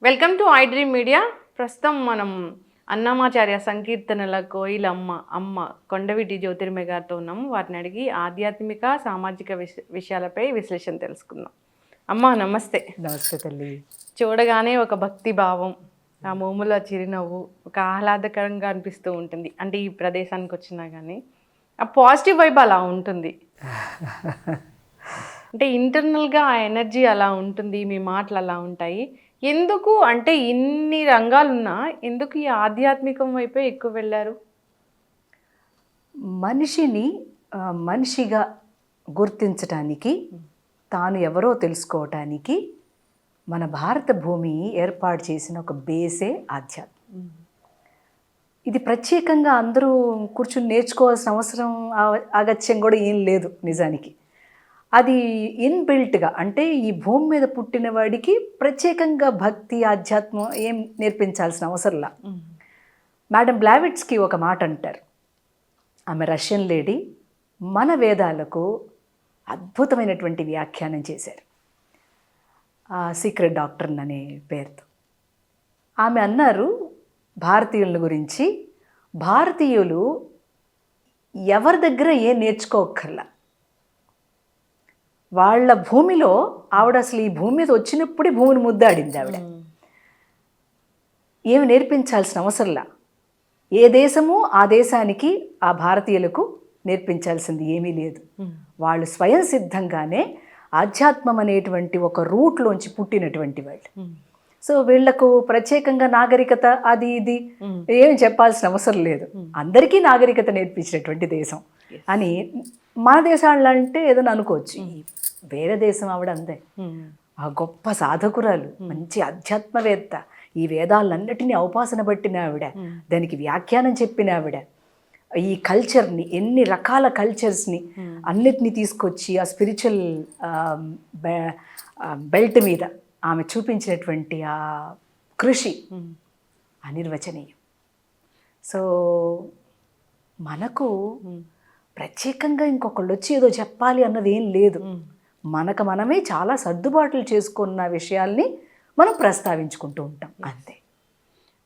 Welcome to I dream media. ప్రస్తుతం మనం అన్నమాచార్య సంకీర్తనల కోయిలమ్మ అమ్మ కొండవీటి జ్యోతిర్మయ్య గారితో ఉన్నాము. వారిని అడిగి ఆధ్యాత్మిక సామాజిక విషయాలపై విశ్లేషణ తెలుసుకుందాం. అమ్మ నమస్తే. నమస్తే తల్లి. చూడగానే ఒక భక్తి భావం, ఆ మోముల చిరునవ్వు ఒక ఆహ్లాదకరంగా అనిపిస్తూ ఉంటుంది. అంటే ఈ ప్రదేశానికి వచ్చినా కానీ ఆ పాజిటివ్ వైబ్ అలా ఉంటుంది. అంటే ఇంటర్నల్గా ఆ ఎనర్జీ అలా ఉంటుంది, మీ మాటలు అలా ఉంటాయి. ఎందుకు అంటే ఇన్ని రంగాలున్నా ఎందుకు ఈ ఆధ్యాత్మికం వైపే ఎక్కువ వెళ్ళారు? మనిషిని మనిషిగా గుర్తించటానికి, తాను ఎవరో తెలుసుకోవటానికి మన భారత భూమి ఏర్పాటు చేసిన ఒక బేసే ఆధ్యాత్మం. ఇది ప్రత్యేకంగా అందరూ కూర్చుని నేర్చుకోవాల్సిన అవసరం ఆగత్యం కూడా ఏం లేదు నిజానికి. అది ఇన్బిల్ట్గా, అంటే ఈ భూమి మీద పుట్టిన వాడికి ప్రత్యేకంగా భక్తి ఆధ్యాత్మం ఏం నేర్పించాల్సిన అవసరంలా. మేడం బ్లావిట్స్కి ఒక మాట అంటారు. ఆమె రష్యన్ లేడీ. మన వేదాలకు అద్భుతమైనటువంటి వ్యాఖ్యానం చేశారు, సీక్రెట్ డాక్టర్ అనే పేరుతో. ఆమె అన్నారు భారతీయుల గురించి, భారతీయులు ఎవరి దగ్గర ఏం నేర్చుకోక్కర్లా. వాళ్ళ భూమిలో ఆవిడ అసలు ఈ భూమి మీద వచ్చినప్పుడే భూమిని ముద్దాడింది. ఆవిడ ఏమి నేర్పించాల్సిన అవసరంలా. ఏ దేశము ఆ దేశానికి, ఆ భారతీయులకు నేర్పించాల్సింది ఏమీ లేదు. వాళ్ళు స్వయం సిద్ధంగానే ఆధ్యాత్మం అనేటువంటి ఒక రూట్లోంచి పుట్టినటువంటి వాళ్ళు. సో వీళ్లకు ప్రత్యేకంగా నాగరికత అది ఇది ఏమి చెప్పాల్సిన అవసరం లేదు. అందరికీ నాగరికత నేర్పించినటువంటి దేశం అని మన దేశాలంటే ఏదైనా అనుకోవచ్చు. వేరే దేశం ఆవిడ అందే ఆ గొప్ప సాధకురాలు, మంచి అధ్యాత్మవేత్త, ఈ వేదాలన్నిటినీ ఔపాసన పట్టిన ఆవిడ, దానికి వ్యాఖ్యానం చెప్పిన ఆవిడ, ఈ కల్చర్ని, ఎన్ని రకాల కల్చర్స్ని అన్నిటినీ తీసుకొచ్చి ఆ స్పిరిచువల్ బెల్ట్ మీద ఆమె చూపించినటువంటి ఆ కృషి అనిర్వచనీయం. సో మనకు ప్రత్యేకంగా ఇంకొకళ్ళు వచ్చి ఏదో చెప్పాలి అన్నది ఏం లేదు. మనకు మనమే చాలా సర్దుబాట్లు చేసుకున్న విషయాల్ని మనం ప్రస్తావించుకుంటూ ఉంటాం అంతే.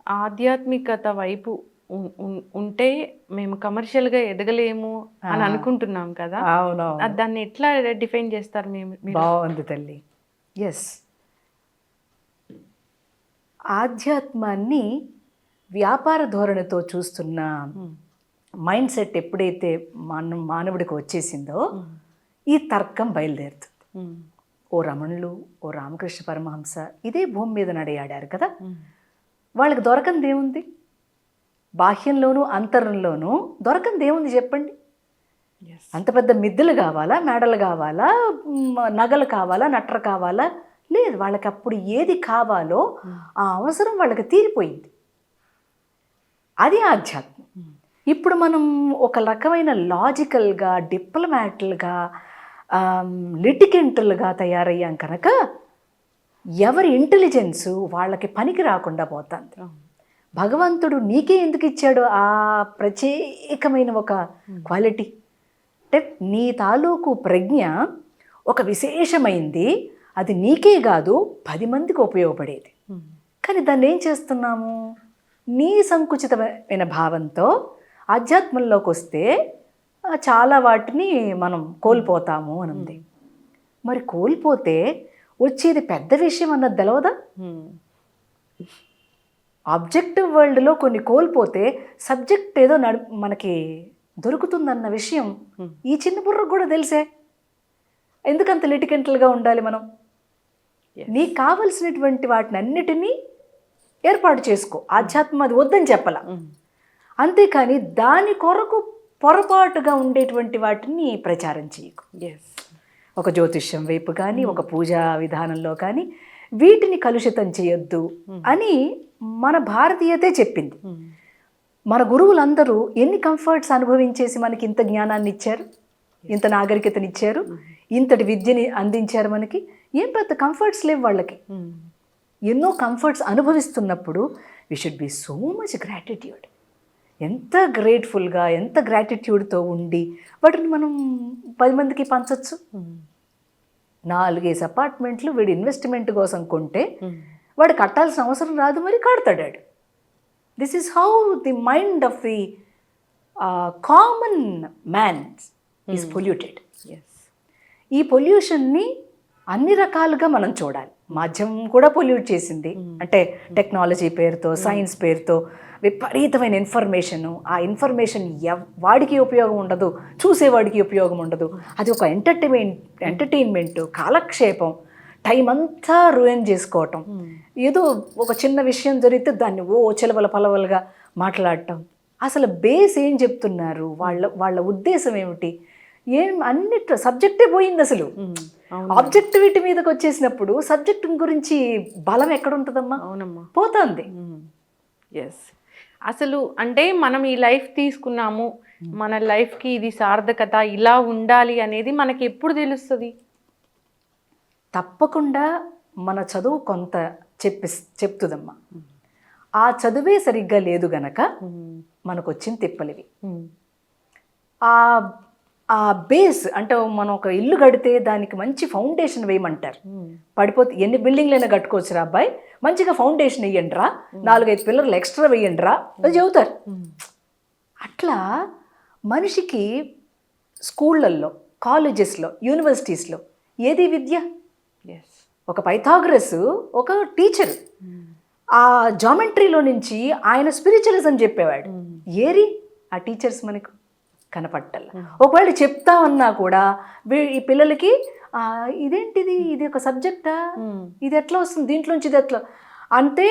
ఆధ్యాత్మికత వైపు ఉంటే మేము కమర్షియల్గా ఎదగలేము అని అనుకుంటున్నాం కదా. అవునవును. దాన్ని ఎట్లా డిఫైన్ చేస్తారు మేము? బాగుంది తల్లి. ఎస్, ఆధ్యాత్మాన్ని వ్యాపార ధోరణితో చూస్తున్న మైండ్ సెట్ ఎప్పుడైతే మానవుడికి వచ్చేసిందో ఈ తర్కం బయలుదేరుతుంది. ఓ రమణులు, ఓ రామకృష్ణ పరమహంస ఇదే భూమి మీద నడయాడారు కదా. వాళ్ళకి దొరకంది ఏముంది? బాహ్యంలోనూ అంతరంలోనూ దొరకంది ఏముంది చెప్పండి? అంత పెద్ద మిద్దెలు కావాలా, మేడలు కావాలా, నగలు కావాలా, నట్ర కావాలా? లేదు. వాళ్ళకి అప్పుడు ఏది కావాలో ఆ అవసరం వాళ్ళకి తీరిపోయింది. అది ఆధ్యాత్మం. ఇప్పుడు మనం ఒక రకమైన లాజికల్గా, డిప్లొమాట్లుగా, లిటికెంట్లుగా తయారయ్యాం కనుక ఎవరి ఇంటెలిజెన్సు వాళ్ళకి పనికి రాకుండా పోతుంది. భగవంతుడు నీకే ఎందుకు ఇచ్చాడు ఆ ప్రత్యేకమైన ఒక క్వాలిటీ? అంటే నీ తాలూకు ప్రజ్ఞ ఒక విశేషమైంది, అది నీకే కాదు 10 మందికి ఉపయోగపడేది. కానీ దాన్ని ఏం చేస్తున్నాము? నీ సంకుచితమైన భావంతో ఆధ్యాత్మంలోకి వస్తే చాలా వాటిని మనం కోల్పోతాము అని ఉంది. మరి కోల్పోతే వచ్చేది పెద్ద విషయం అన్నది తెలవదా? ఆబ్జెక్టివ్ వరల్డ్లో కొన్ని కోల్పోతే సబ్జెక్ట్ ఏదో మనకి దొరుకుతుందన్న విషయం ఈ చిన్న బుర్రకు కూడా తెలిసే. ఎందుకంత లిటికెంట్లుగా ఉండాలి మనం? నీకు కావలసినటువంటి వాటిని అన్నిటినీ ఏర్పాటు చేసుకో. ఆధ్యాత్మం అది వద్దని చెప్పాల. అంతేకాని దాని కొరకు పొరపాటుగా ఉండేటువంటి వాటిని ప్రచారం చేయకు. ఒక జ్యోతిష్యం వైపు కానీ, ఒక పూజా విధానంలో కానీ వీటిని కలుషితం చేయొద్దు అని మన భారతీయతే చెప్పింది. మన గురువులందరూ ఎన్ని కంఫర్ట్స్ అనుభవించేసి మనకి ఇంత జ్ఞానాన్ని ఇచ్చారు, ఇంత నాగరికతనిచ్చారు, ఇంతటి విద్యని అందించారు. మనకి ఏం పెద్ద కంఫర్ట్స్ లేవు వాళ్ళకి. ఎన్నో కంఫర్ట్స్ అనుభవిస్తున్నప్పుడు we should be so much gratitude. ఎంత గ్రేట్ఫుల్గా, ఎంత గ్రాటిట్యూడ్తో ఉండి వాటిని మనం 10 మందికి పంచవచ్చు. 4 అపార్ట్మెంట్లు వీడు ఇన్వెస్ట్మెంట్ కోసం కొంటే వాడు కట్టాల్సిన అవసరం రాదు, మరి కడతాడాడు. This is how the mind of the common man is polluted. ఈ పొల్యూషన్ని అన్ని రకాలుగా మనం చూడాలి. మాధ్యమం కూడా పొల్యూట్ చేసింది. అంటే టెక్నాలజీ పేరుతో, సైన్స్ పేరుతో విపరీతమైన ఇన్ఫర్మేషను. ఆ ఇన్ఫర్మేషన్ వాడికి ఉపయోగం ఉండదు, చూసేవాడికి ఉపయోగం ఉండదు. అది ఒక ఎంటర్టైన్మెంట్, కాలక్షేపం, టైం అంతా రూయిన్ చేసుకోవటం. ఏదో ఒక చిన్న విషయం జరిగితే దాన్ని చిలవల పలవలుగా మాట్లాడటం. అసలు బేస్ ఏం చెప్తున్నారు, వాళ్ళ ఉద్దేశం ఏమిటి, అన్నిట్లో సబ్జెక్టే పోయింది. అసలు ఆబ్జెక్టివిటీ మీదకి వచ్చేసినప్పుడు సబ్జెక్ట్ గురించి బలం ఎక్కడ ఉంటుందమ్మా? అవునమ్మా, పోతుంది. ఎస్. అసలు అంటే మనం ఈ లైఫ్ తీసుకున్నాము, మన లైఫ్కి ఇది సార్థకత, ఇలా ఉండాలి అనేది మనకి ఎప్పుడు తెలుస్తుంది? తప్పకుండా మన చదువు కొంత చెప్తుందమ్మా. ఆ చదువే సరిగ్గా లేదు గనక మనకు వచ్చిన తిప్పలివి. ఆ బేస్ అంటే మనం ఒక ఇల్లు కడితే దానికి మంచి ఫౌండేషన్ వేయమంటారు. పడిపోతే ఎన్ని బిల్డింగ్లైనా కట్టుకోవచ్చురా అబ్బాయి, మంచిగా ఫౌండేషన్ వేయండి రా, 4-5 పిల్లర్లు ఎక్స్ట్రా వేయండి రా అని చెబుతారు. అట్లా మనిషికి స్కూళ్ళల్లో, కాలేజెస్లో, యూనివర్సిటీస్లో ఏది విద్య? ఒక పైథాగరస్ ఒక టీచరు, ఆ జామెట్రీలో నుంచి ఆయన స్పిరిచువలిజం చెప్పేవాడు. ఏరి ఆ టీచర్స్ మనకు కనపట్టాల. ఒకవేళ చెప్తా ఉన్నా కూడా ఈ పిల్లలకి ఇదేంటిది, ఇది ఒక సబ్జెక్టా, ఇది ఎట్లా వస్తుంది, దీంట్లోంచి ఇది ఎట్లా, అంతే.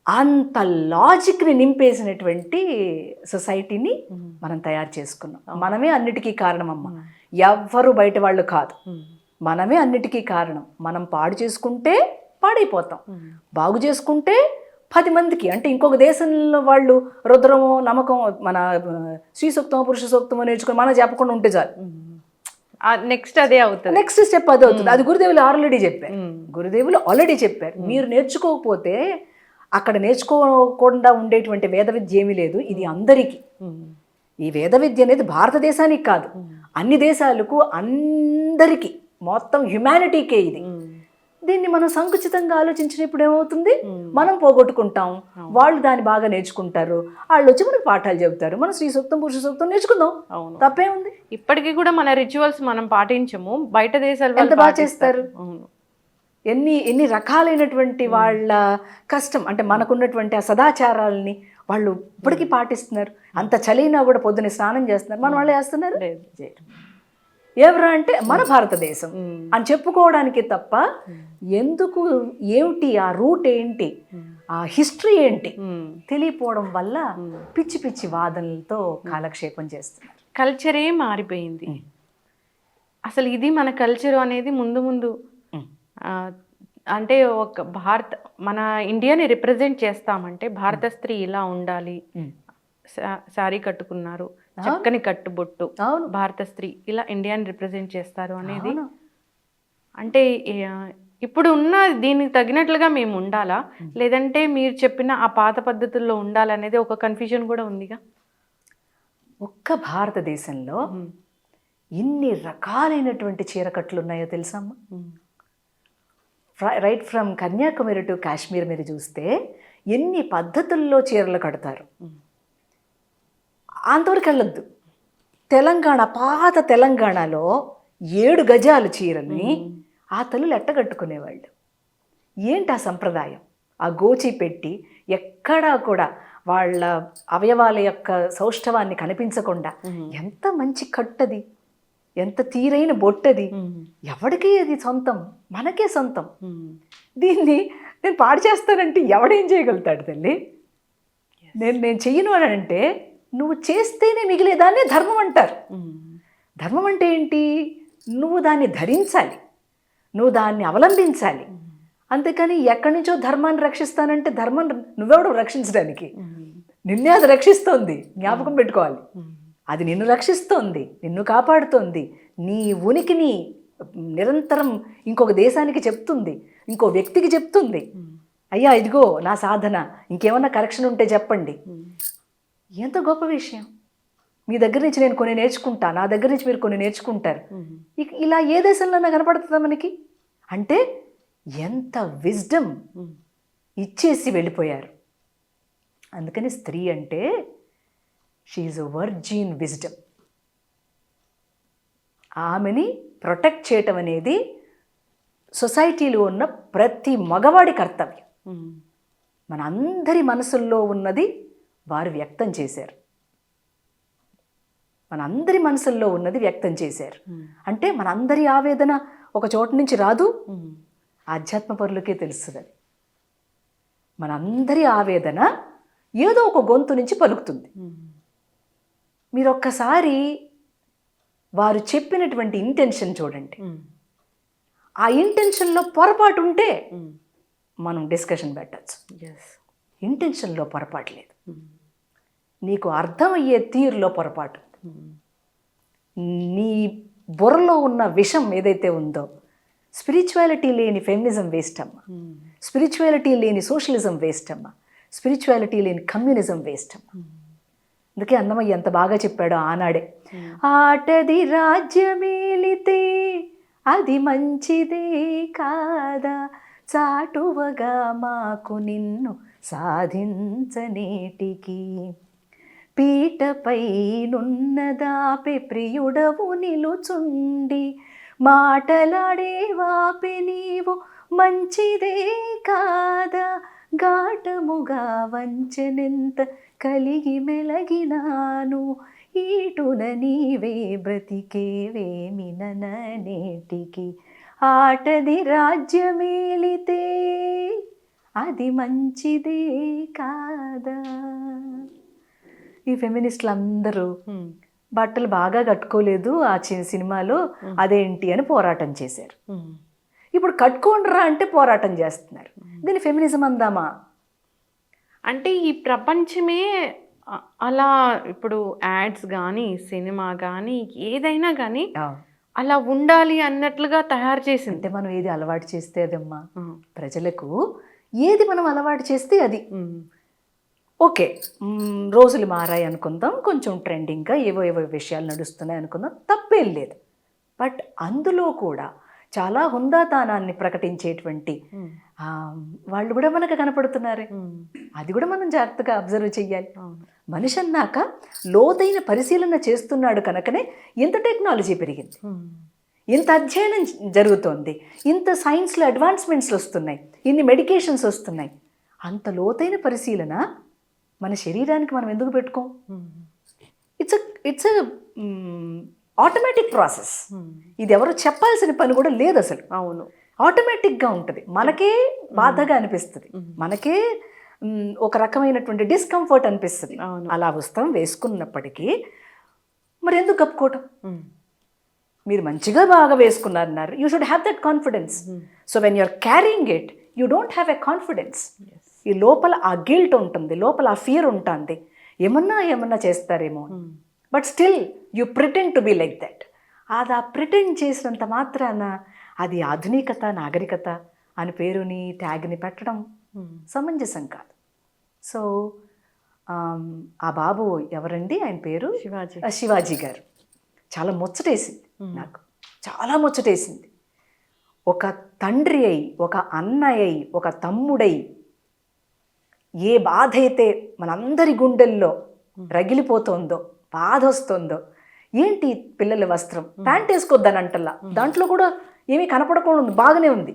అంత లాజిక్ని నింపేసినటువంటి సొసైటీని మనం తయారు చేసుకున్నాం. మనమే అన్నిటికీ కారణం అమ్మ, ఎవ్వరు బయట వాళ్ళు కాదు. మనమే అన్నిటికీ కారణం. మనం పాడు చేసుకుంటే పాడైపోతాం, బాగు చేసుకుంటే 10 మందికి. అంటే ఇంకొక దేశంలో వాళ్ళు రుద్రమో నమ్మకం, మన శ్రీ సూక్తమో పురుష సూక్తమో నేర్చుకుని మనం చెప్పకుండా ఉంటే చాలు. నెక్స్ట్ అదే అవుతుంది, నెక్స్ట్ స్టెప్ అదే అవుతుంది. అది గురుదేవులు ఆల్రెడీ చెప్పారు. మీరు నేర్చుకోకపోతే అక్కడ నేర్చుకోకుండా ఉండేటువంటి వేద విద్య ఏమీ లేదు. ఇది అందరికీ. ఈ వేద విద్య అనేది భారతదేశానికి కాదు, అన్ని దేశాలకు, అందరికీ, మొత్తం హ్యుమానిటీకే ఇది. దీన్ని మనం సంకుచితంగా ఆలోచించినప్పుడు ఏమవుతుంది, మనం పోగొట్టుకుంటాం, వాళ్ళు దాన్ని బాగా నేర్చుకుంటారు, వాళ్ళు వచ్చి మనకు పాఠాలు చెబుతారు, మనం శ్రీ సూక్తం పురుష సూక్తం నేర్చుకుందాం. తప్పే ఉంది? ఇప్పటికీ కూడా మన రిచువల్స్ మనం పాటించము, బయట దేశాలు ఎంత బాగా చేస్తారు. ఎన్ని రకాలైనటువంటి వాళ్ళ కష్టం, అంటే మనకున్నటువంటి ఆ సదాచారాలని వాళ్ళు ఇప్పటికీ పాటిస్తున్నారు. అంత చలినా కూడా పొద్దున్న స్నానం చేస్తున్నారు, మన వాళ్ళు వేస్తున్నారు. ఎవరా అంటే మన భారతదేశం అని చెప్పుకోవడానికి తప్ప, ఎందుకు, ఏమిటి ఆ రూట్ ఏంటి, ఆ హిస్టరీ ఏంటి తెలియపోవడం వల్ల పిచ్చి పిచ్చి వాదనలతో కాలక్షేపం చేస్తున్నారు. కల్చరే మారిపోయింది. అసలు ఇది మన కల్చర్ అనేది ముందు ముందు అంటే ఒక మన ఇండియాని రిప్రజెంట్ చేస్తామంటే భారత స్త్రీ ఇలా ఉండాలి, శారీ కట్టుకున్నారు, చక్కని కట్టుబొట్టు, భారత స్త్రీ ఇలా ఇండియాని రిప్రజెంట్ చేస్తారు అనేది. అంటే ఇప్పుడు ఉన్న దీనికి తగినట్లుగా మేము ఉండాలా, లేదంటే మీరు చెప్పిన ఆ పాత పద్ధతుల్లో ఉండాలనేది ఒక కన్ఫ్యూజన్ కూడా ఉందిగా. ఒక్క భారతదేశంలో ఇన్ని రకాలైనటువంటి చీరకట్లు ఉన్నాయో తెలుసమ్మా. Right from Kanyakumari to Kashmir మీరు చూస్తే ఎన్ని పద్ధతుల్లో చీరలు కడతారు. అంతవరకు వెళ్ళొద్దు. పాత తెలంగాణలో 7 గజాలు చీరని ఆ తల్లులు ఎట్టగట్టుకునేవాళ్ళు. ఏంటి ఆ సంప్రదాయం? ఆ గోచి పెట్టి ఎక్కడా కూడా వాళ్ళ అవయవాల యొక్క సౌష్ఠవాన్ని కనిపించకుండా, ఎంత మంచి కట్టది, ఎంత తీరైన బొట్టది, ఎవడికి అది సొంతం, మనకే సొంతం. దీన్ని నేను పాడు చేస్తానంటే ఎవడేం చేయగలుగుతాడు తల్లి? నేను చెయ్యను అని అంటే, నువ్వు చేస్తేనే మిగిలేదాన్ని ధర్మం అంటారు. ధర్మం అంటే ఏంటి? నువ్వు దాన్ని ధరించాలి, నువ్వు దాన్ని అవలంబించాలి. అంతేకాని ఎక్కడి నుంచో ధర్మాన్ని రక్షిస్తానంటే ధర్మం నువ్వెవడు రక్షించడానికి? నిన్నే అది రక్షిస్తోంది, జ్ఞాపకం పెట్టుకోవాలి. అది నిన్ను రక్షిస్తోంది, నిన్ను కాపాడుతోంది, నీ ఉనికిని నిరంతరం ఇంకొక దేశానికి చెప్తుంది, ఇంకో వ్యక్తికి చెప్తుంది. అయ్యా ఇదిగో నా సాధన, ఇంకేమన్నా కరెక్షన్ ఉంటే చెప్పండి. ఎంత గొప్ప విషయం. మీ దగ్గర నుంచి నేను కొన్ని నేర్చుకుంటా, నా దగ్గర నుంచి మీరు కొన్ని నేర్చుకుంటారు. ఇలా ఏ దేశంలోనే కనపడుతుందా మనకి? అంటే ఎంత విజ్డమ్, ఇచ్చేసి వెళ్ళిపోయారు. అందుకని స్త్రీ అంటే షీఈ్ అ వర్జిన్ విజ్డమ్. ఆమెని ప్రొటెక్ట్ చేయటం అనేది సొసైటీలో ఉన్న ప్రతి మగవాడి కర్తవ్యం. మన అందరి మనసుల్లో ఉన్నది వారు వ్యక్తం చేశారు. మనందరి మనసుల్లో ఉన్నది వ్యక్తం చేశారు. అంటే మనందరి ఆవేదన ఒక చోటు నుంచి రాదు, ఆధ్యాత్మ పరులకే తెలుస్తుంది. అది మనందరి ఆవేదన ఏదో ఒక గొంతు నుంచి పలుకుతుంది. మీరు ఒక్కసారి వారు చెప్పినటువంటి ఇంటెన్షన్ చూడండి. ఆ ఇంటెన్షన్లో పొరపాటు ఉంటే మనం డిస్కషన్ పెట్టచ్చు. ఇంటెన్షన్లో పొరపాటు లేదు, నీకు అర్థమయ్యే తీరులో పొరపాటు. నీ బుర్రలో ఉన్న విషం ఏదైతే ఉందో, స్పిరిచువాలిటీ లేని ఫెమినిజం వేస్ట్ అమ్మ, స్పిరిచువాలిటీ లేని సోషలిజం వేస్ట్ అమ్మ, స్పిరిచువాలిటీ లేని కమ్యూనిజం వేస్ట్ అమ్మ. అందుకే అన్నమయ్య ఎంత బాగా చెప్పాడో ఆనాడే, ఆటది రాజ్యమేలితే అది మంచిదే కాదా, చాటువగా మాకు నిన్ను సాధించనేటికి, పీటపై నున్నదాపే ప్రియుడవు నిలుచుండి, మాటలాడే వాపే నీవు మంచిదే కాదా, ఘాటముగా వంచనెంత కలిగి మెలగినాను, ఈటున నీవే బ్రతికేవేమిననేటికి, ఆటది రాజ్యమేలితే అది మంచిదే కాదా. ఈ ఫెమినిస్టులు అందరూ బట్టలు బాగా కట్టుకోలేదు ఆ సినిమాలో, అదేంటి అని పోరాటం చేశారు. ఇప్పుడు కట్టుకోండిరా అంటే పోరాటం చేస్తున్నారు. దీన్ని ఫెమినిజం అందామా? అంటే ఈ ప్రపంచమే అలా, ఇప్పుడు యాడ్స్ కానీ సినిమా కానీ ఏదైనా కానీ అలా ఉండాలి అన్నట్లుగా తయారు చేసింది. అంటే మనం ఏది అలవాటు చేస్తే అదమ్మా, ప్రజలకు ఏది మనం అలవాటు చేస్తే అది. ఓకే, రోజులు మారాయి అనుకుందాం, కొంచెం ట్రెండింగ్గా ఏవో విషయాలు నడుస్తున్నాయి అనుకుందాం, తప్పేం లేదు. బట్ అందులో కూడా చాలా హుందాతానాన్ని ప్రకటించేటువంటి వాళ్ళు కూడా మనకు కనపడుతున్నారు. అది కూడా మనం జాగ్రత్తగా అబ్జర్వ్ చెయ్యాలి. మనిషి అన్నాక లోతైన పరిశీలన చేస్తున్నాడు కనుకనే ఇంత టెక్నాలజీ పెరిగింది, ఇంత అధ్యయనం జరుగుతోంది, ఇంత సైన్స్లో అడ్వాన్స్మెంట్స్ వస్తున్నాయి, ఇన్ని మెడికేషన్స్ వస్తున్నాయి. అంత లోతైన పరిశీలన మన శరీరానికి మనం ఎందుకు పెట్టుకోం? It's automatic process. ఇది ఎవరు చెప్పాల్సిన పని కూడా లేదు అసలు. అవును, ఆటోమేటిక్గా ఉంటుంది. మనకే బాధగా అనిపిస్తుంది, మనకే ఒక రకమైనటువంటి డిస్కంఫర్ట్ అనిపిస్తుంది. అలా వస్త్రం వేసుకున్నప్పటికీ మరి ఎందుకు కప్పుకోవటం? మీరు మంచిగా బాగా వేసుకున్నారన్నారు, you should have that confidence. So when you're carrying it you don't have a confidence. ఈ లోపల ఆ గిల్ట్ ఉంటుంది, లోపల ఆ ఫియర్ ఉంటుంది, ఏమన్నా చేస్తారేమో. But still you pretend to be like that. అది ఆ ప్రిటెండ్ చేసినంత మాత్రాన అది ఆధునికత, నాగరికత అని పేరుని ట్యాగ్ని పెట్టడం సమంజసం కాదు. సో ఆ బాబు ఎవరండి, ఆయన పేరు శివాజీ గారు. చాలా ముచ్చటేసింది నాకు, చాలా ముచ్చటేసింది. ఒక తండ్రి అయి, ఒక అన్నయ్య అయి, ఒక తమ్ముడై ఏ బాధ అయితే మనందరి గుండెల్లో రగిలిపోతుందో, బాధ వస్తుందో, ఏంటి పిల్లల వస్త్రం ప్యాంట్ వేసుకోద్దని అంటల్లా, దాంట్లో కూడా ఏమీ కనపడకుండా ఉంది, బాగానే ఉంది.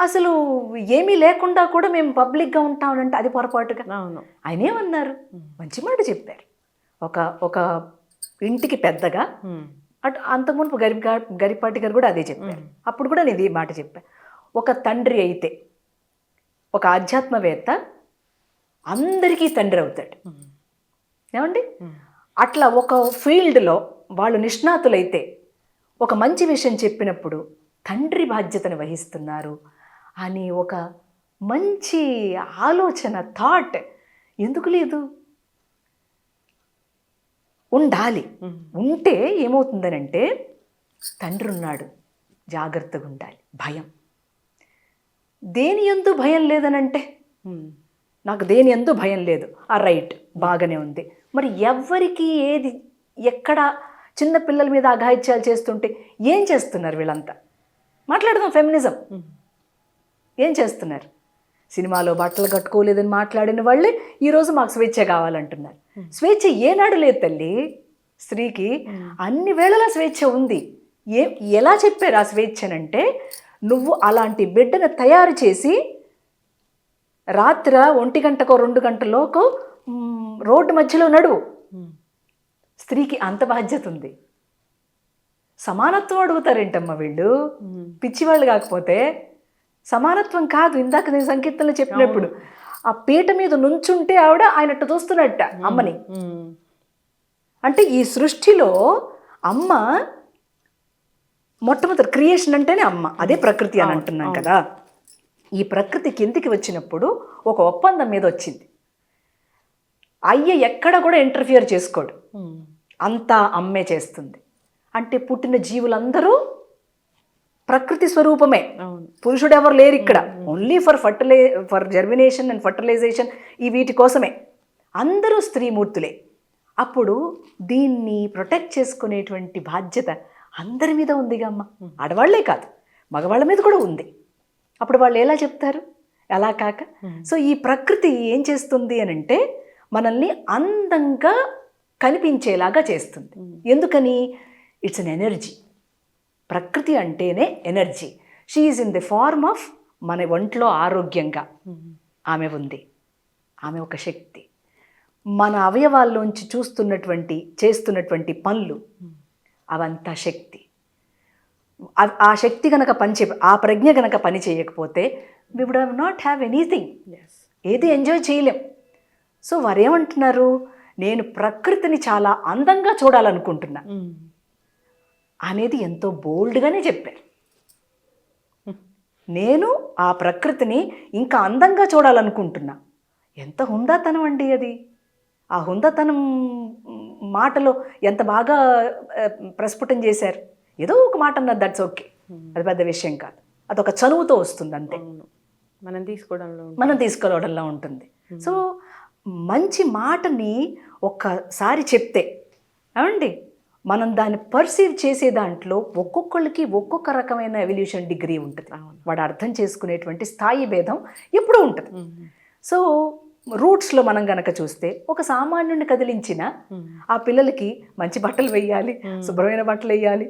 అసలు ఏమీ లేకుండా కూడా మేము పబ్లిక్గా ఉంటామంటే అది పొరపాటుగా. ఆయన ఏమన్నారు, మంచి మాట చెప్పారు. ఒక ఇంటికి పెద్దగా, అటు అంతకుముందు గరిపాటి గారు కూడా అదే చెప్పారు. అప్పుడు కూడా నేను ఈ మాట చెప్పాను. ఒక తండ్రి అయితే, ఒక ఆధ్యాత్మవేత్త అందరికీ తండ్రి అవుతాడు. ఏమండి, అట్లా ఒక ఫీల్డ్లో వాళ్ళు నిష్ణాతులైతే ఒక మంచి విషయం చెప్పినప్పుడు తండ్రి బాధ్యతను వహిస్తున్నారు అని ఒక మంచి ఆలోచన, థాట్ ఎందుకు లేదు? ఉండాలి. ఉంటే ఏమవుతుందనంటే, తండ్రి ఉన్నాడు, జాగ్రత్తగా ఉండాలి. భయం, దేని యందు భయం లేదనంటే, నాకు దేని యందు భయం లేదు, ఆ రైట్ బాగానే ఉంది. మరి ఎవరికి ఏది ఎక్కడ చిన్న పిల్లల మీద అఘాయిత్యాలు చేస్తుంటే ఏం చేస్తున్నారు వీళ్ళంతా? మాట్లాడదాం ఫెమినిజం. ఏం చేస్తున్నారు? సినిమాలో బట్టలు కట్టుకోలేదని మాట్లాడిన వాళ్ళే ఈరోజు మాకు స్వేచ్ఛ కావాలంటున్నారు. స్వేచ్ఛ ఏనాడు లేదు తల్లి స్త్రీకి, అన్ని వేళలా స్వేచ్ఛ ఉంది. ఎలా చెప్పారు ఆ స్వేచ్ఛనంటే, నువ్వు అలాంటి బిడ్డను తయారు చేసి రాత్రి 1 గంటకో 2 గంటలోకో రోడ్డు మధ్యలో నడువు. స్త్రీకి అంత బాధ్యత ఉంది. సమానత్వం అడుగుతారేంటమ్మా వీళ్ళు, పిచ్చివాళ్ళు కాకపోతే. సమానత్వం కాదు, ఇందాక నేను సంకీర్తనలో చెప్పినప్పుడు ఆ పీట మీద నుంచుంటే ఆవిడ ఆయనట్టు చూస్తున్నట్ట అమ్మని. అంటే ఈ సృష్టిలో అమ్మ మొట్టమొదటి క్రియేషన్ అంటేనే అమ్మ, అదే ప్రకృతి అని అంటున్నాం కదా. ఈ ప్రకృతి కిందికి వచ్చినప్పుడు ఒక ఒప్పందం మీద వచ్చింది. అయ్య ఎక్కడ కూడా ఇంటర్ఫియర్ చేసుకోడు, అంతా అమ్మే చేస్తుంది. అంటే పుట్టిన జీవులందరూ ప్రకృతి స్వరూపమే, పురుషుడు ఎవరు లేరు ఇక్కడ. Only for germination and fertilization, ఈ వీటి కోసమే అందరూ స్త్రీమూర్తులే. అప్పుడు దీన్ని ప్రొటెక్ట్ చేసుకునేటువంటి బాధ్యత అందరి మీద ఉందిగా అమ్మ. ఆడవాళ్లే కాదు, మగవాళ్ళ మీద కూడా ఉంది. అప్పుడు వాళ్ళు ఎలా చెప్తారు? ఎలా కాక. సో ఈ ప్రకృతి ఏం చేస్తుంది అని అంటే, మనల్ని అందంగా కనిపించేలాగా చేస్తుంది. ఎందుకని? It's an energy. ప్రకృతి అంటేనే energy. She is in the form of, మన ఒంట్లో ఆరోగ్యంగా ఆమె ఉంది. ఆమె ఒక శక్తి. మన అవయవాల్లోంచి చేస్తున్నటువంటి పనులు అవంతా శక్తి. ఆ శక్తి గనక ఆ ప్రజ్ఞ గనక పని చేయకపోతే we would not have anything. ఏది ఎంజాయ్ చేయలేం. సో వారు ఏమంటున్నారు? నేను ప్రకృతిని చాలా అందంగా చూడాలనుకుంటున్నా అనేది ఎంతో బోల్డ్గానే చెప్పారు. నేను ఆ ప్రకృతిని ఇంకా అందంగా చూడాలనుకుంటున్నా. ఎంత హుందాతనం అండి అది. ఆ హుందాతనం మాటలో ఎంత బాగా ప్రస్ఫుటం చేశారు. ఏదో ఒక మాట అన్నది, దట్స్ ఓకే, అది పెద్ద విషయం కాదు. అదొక చనువుతో వస్తుంది అంతే, మనం తీసుకోవడంలో ఉంటుంది. సో మంచి మాటని ఒక్కసారి చెప్తే ఏమండి, మనం దాన్ని పర్సీవ్ చేసే దాంట్లో ఒక్కొక్కళ్ళకి ఒక్కొక్క రకమైన ఎవల్యూషన్ డిగ్రీ ఉంటుంది. వాడు అర్థం చేసుకునేటువంటి స్థాయి భేదం ఎప్పుడూ ఉంటుంది. సో రూట్స్లో మనం గనక చూస్తే, ఒక సామాన్యుడిని కదిలించిన ఆ పిల్లలకి మంచి బట్టలు వేయాలి, శుభ్రమైన బట్టలు వేయాలి,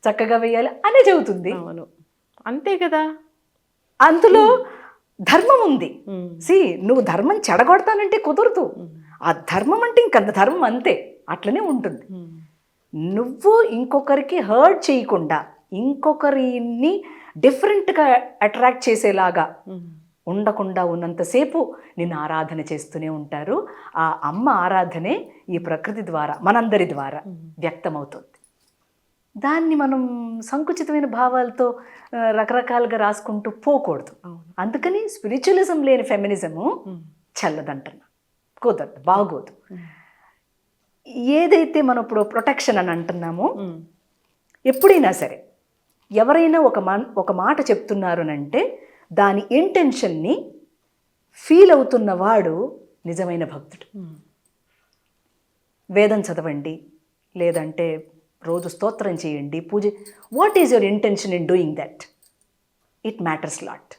చక్కగా వేయాలి అనే చెబుతుంది. అంతే కదా. అందులో ధర్మం ఉంది. నువ్వు ధర్మం చెడగొడతానంటే కుదరదు. ఆ ధర్మం అంటే ఇంకంత ధర్మం అంతే, అట్లనే ఉంటుంది. నువ్వు ఇంకొకరికి హర్ట్ చేయకుండా, ఇంకొకరిని డిఫరెంట్గా అట్రాక్ట్ చేసేలాగా ఉండకుండా ఉన్నంతసేపు నిన్ను ఆరాధన చేస్తూనే ఉంటారు. ఆ అమ్మ ఆరాధనే ఈ ప్రకృతి ద్వారా, మనందరి ద్వారా వ్యక్తమవుతుంది. దాన్ని మనం సంకుచితమైన భావాలతో రకరకాలుగా రాసుకుంటూ పోకూడదు. అందుకని స్పిరిచువలిజం లేని ఫెమినిజము చల్లదంటున్నా, కుదరదు, బాగోదు. ఏదైతే మనం ఇప్పుడు ప్రొటెక్షన్ అని అంటున్నామో, ఎప్పుడైనా సరే ఎవరైనా ఒక మాట చెప్తున్నారు అని అంటే, దాని ఇంటెన్షన్ని ఫీల్ అవుతున్నవాడు నిజమైన భక్తుడు. వేదం చదవండి, లేదంటే రోజు స్తోత్రం చేయండి, పూజ. What is your intention in doing that? It matters lot.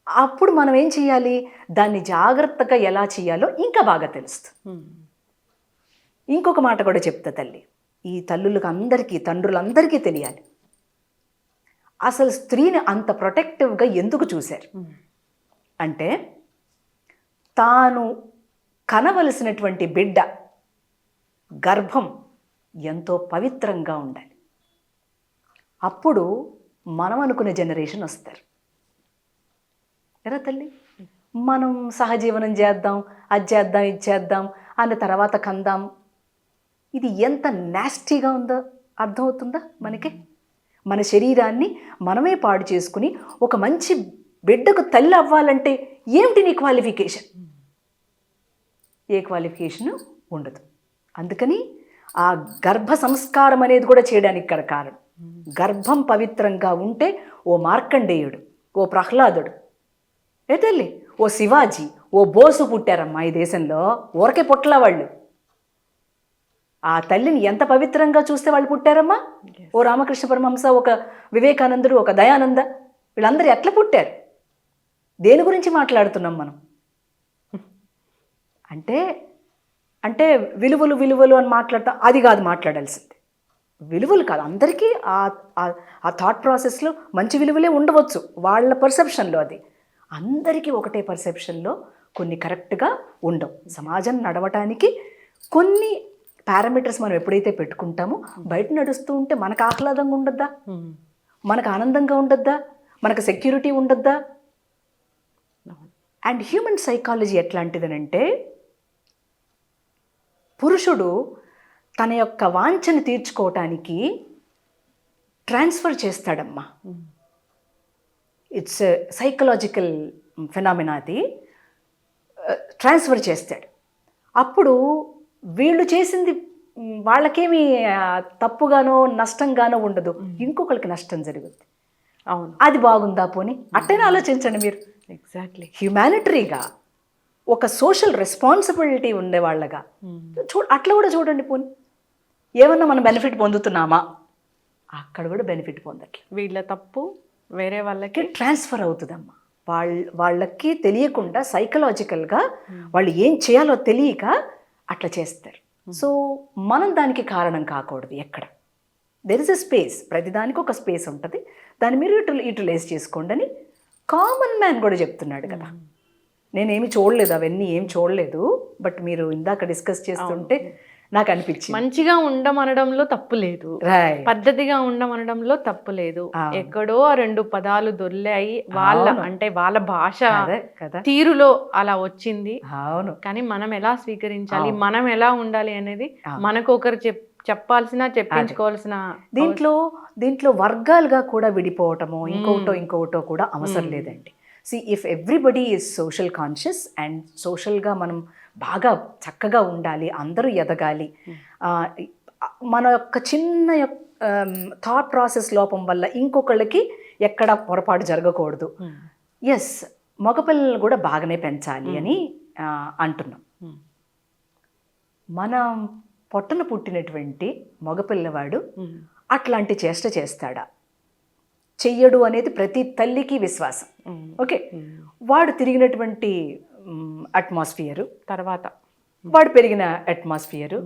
అప్పుడు మనం ఏం చేయాలి? దాన్ని జాగ్రత్తగా ఎలా చేయాలో ఇంకా బాగా తెలుస్తుంది. ఇంకొక మాట కూడా చెప్తా తల్లి, ఈ తండ్రులందరికీ తెలియాలి. అసలు స్త్రీని అంత ప్రొటెక్టివ్గా ఎందుకు చూశారు అంటే, తాను కనవలసినటువంటి బిడ్డ గర్భం ఎంతో పవిత్రంగా ఉండాలి. అప్పుడు మనం అనుకునే జనరేషన్ వస్తారు. ఎరా తల్లి, మనం సహజీవనం చేద్దాం, అది చేద్దాం, ఇది చేద్దాం అన్న తర్వాత కందాం. ఇది ఎంత నాస్టీగా ఉందో అర్థమవుతుందా మనకి? మన శరీరాన్ని మనమే పాడు చేసుకుని ఒక మంచి బిడ్డకు తల్లి అవ్వాలంటే ఏమిటి నీ క్వాలిఫికేషన్? ఏ క్వాలిఫికేషను ఉండదు. అందుకని ఆ గర్భ సంస్కారం అనేది కూడా చేయడానికి ఇక్కడ కారణం. గర్భం పవిత్రంగా ఉంటే ఓ మార్కండేయుడు, ఓ ప్రహ్లాదుడు, ఏ తల్లి, ఓ శివాజీ, ఓ బోసు పుట్టారమ్మా ఈ దేశంలో. ఊరకే పుట్టలా వాళ్ళు. ఆ తల్లిని ఎంత పవిత్రంగా చూస్తే వాళ్ళు పుట్టారమ్మా. ఓ రామకృష్ణ పరమహంస, ఒక వివేకానందుడు, ఒక దయానంద, వీళ్ళందరూ ఎట్లా పుట్టారు? దేని గురించి మాట్లాడుతున్నాం మనం? అంటే అంటే విలువలు విలువలు అని మాట్లాడతాం, అది కాదు మాట్లాడాల్సింది. విలువలు కాదు, అందరికీ ఆ థాట్ ప్రాసెస్లో మంచి విలువలే ఉండవచ్చు వాళ్ళ పర్సెప్షన్లో. అది అందరికీ ఒకటే పర్సెప్షన్లో కొన్ని కరెక్ట్గా ఉండవు. సమాజం నడవటానికి కొన్ని పారామీటర్స్ మనం ఎప్పుడైతే పెట్టుకుంటామో బయట నడుస్తూ ఉంటే మనకు ఆహ్లాదంగా ఉండద్దా, మనకు ఆనందంగా ఉండద్దా, మనకు సెక్యూరిటీ ఉండద్దా? అండ్ హ్యూమన్ సైకాలజీ ఎట్లాంటిదనంటే, పురుషుడు తన యొక్క వాంఛను తీర్చుకోవటానికి ట్రాన్స్ఫర్ చేస్తాడమ్మా. It's psychological phenomena. అది ట్రాన్స్ఫర్ చేస్తాడు. అప్పుడు వీళ్ళు చేసింది వాళ్ళకేమీ తప్పుగానో నష్టంగానో ఉండదు, ఇంకొకరికి నష్టం జరుగుద్ది. అవును, అది బాగుందా పోనీ? అట్టనే ఆలోచించండి మీరు. ఎగ్జాక్ట్లీ. హ్యుమానిటరీగా ఒక సోషల్ రెస్పాన్సిబిలిటీ ఉండేవాళ్ళగా అట్లా కూడా చూడండి పోనీ. ఏమన్నా మనం బెనిఫిట్ పొందుతున్నామా? అక్కడ కూడా బెనిఫిట్ పొందట్లేదు. వీళ్ళ తప్పు వేరే వాళ్ళకి ట్రాన్స్ఫర్ అవుతుందమ్మా. వాళ్ళకి తెలియకుండా సైకలాజికల్గా వాళ్ళు ఏం చేయాలో తెలియక అట్లా చేస్తారు. సో మనం దానికి కారణం కాకూడదు. ఎక్కడ దెర్ ఇస్ ఎ స్పేస్, ప్రతిదానికి ఒక స్పేస్ ఉంటుంది, దాన్ని మీరు యూటిలైజ్ చేసుకోండి అని కామన్ మ్యాన్ కూడా చెప్తున్నాడు కదా. నేనేమి చూడలేదు, అవన్నీ ఏం చూడలేదు, బట్ మీరు ఇందాక డిస్కస్ చేస్తుంటే నాకు అనిపించింది. మంచిగా ఉండమనడంలో తప్పు లేదు, పద్ధతిగా ఉండమనడంలో తప్పు లేదు. ఎక్కడో ఆ 2 పదాలు దొర్లాయి, వాళ్ళ అంటే వాళ్ళ భాష తీరులో అలా వచ్చింది. అవును. కానీ మనం ఎలా స్వీకరించాలి, మనం ఎలా ఉండాలి అనేది మనకు ఒకరు చెప్పాల్సిన, చెప్పించుకోవాల్సిన. దీంట్లో వర్గాలుగా కూడా విడిపోవటమో ఇంకోటో కూడా అవసరం లేదండి. If everybody is social conscious and సోషల్గా మనం బాగా చక్కగా ఉండాలి, అందరూ ఎదగాలి, మన యొక్క చిన్న థాట్ ప్రాసెస్ లోపం వల్ల ఇంకొకళ్ళకి ఎక్కడ పొరపాటు జరగకూడదు. ఎస్, మగపిల్లలు కూడా బాగానే పెంచాలి అని అంటున్నాం. మన పొట్టన పుట్టినటువంటి మగపిల్లవాడు అట్లాంటి చేష్ట చేస్తాడా? చెయ్యడు అనేది ప్రతి తల్లికి విశ్వాసం. ఓకే, వాడు తిరిగినటువంటి అట్మాస్ఫియరు, తర్వాత వాడు పెరిగిన అట్మాస్ఫియరు,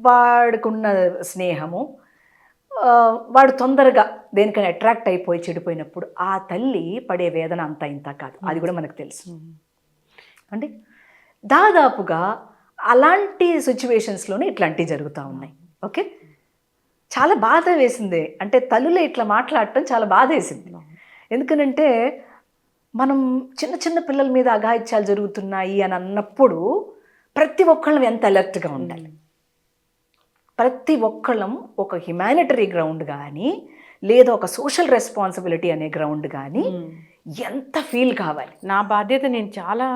వాడుకున్న స్నేహము, వాడు తొందరగా దేనికైనా అట్రాక్ట్ అయిపోయి చెడిపోయినప్పుడు ఆ తల్లి పడే వేదన అంతా ఇంత కాదు. అది కూడా మనకు తెలుసు. అంటే దాదాపుగా అలాంటి సిచ్యువేషన్స్లోనే ఇట్లాంటివి జరుగుతూ ఉన్నాయి. ఓకే, చాలా బాధ వేసింది. అంటే తల్లులే ఇట్లా మాట్లాడటం చాలా బాధ వేసింది. ఎందుకనంటే మనం చిన్న చిన్న పిల్లల మీద అఘాయిత్యాలు జరుగుతున్నాయి అని అన్నప్పుడు ప్రతి ఒక్కళ్ళం ఎంత అలర్ట్గా ఉండాలి. ప్రతి ఒక్కళ్ళం ఒక హ్యుమానిటరీ గ్రౌండ్ కానీ లేదా ఒక సోషల్ రెస్పాన్సిబిలిటీ అనే గ్రౌండ్ కానీ ఎంత ఫీల్ కావాలి. నా బాధ్యత నేను చాలా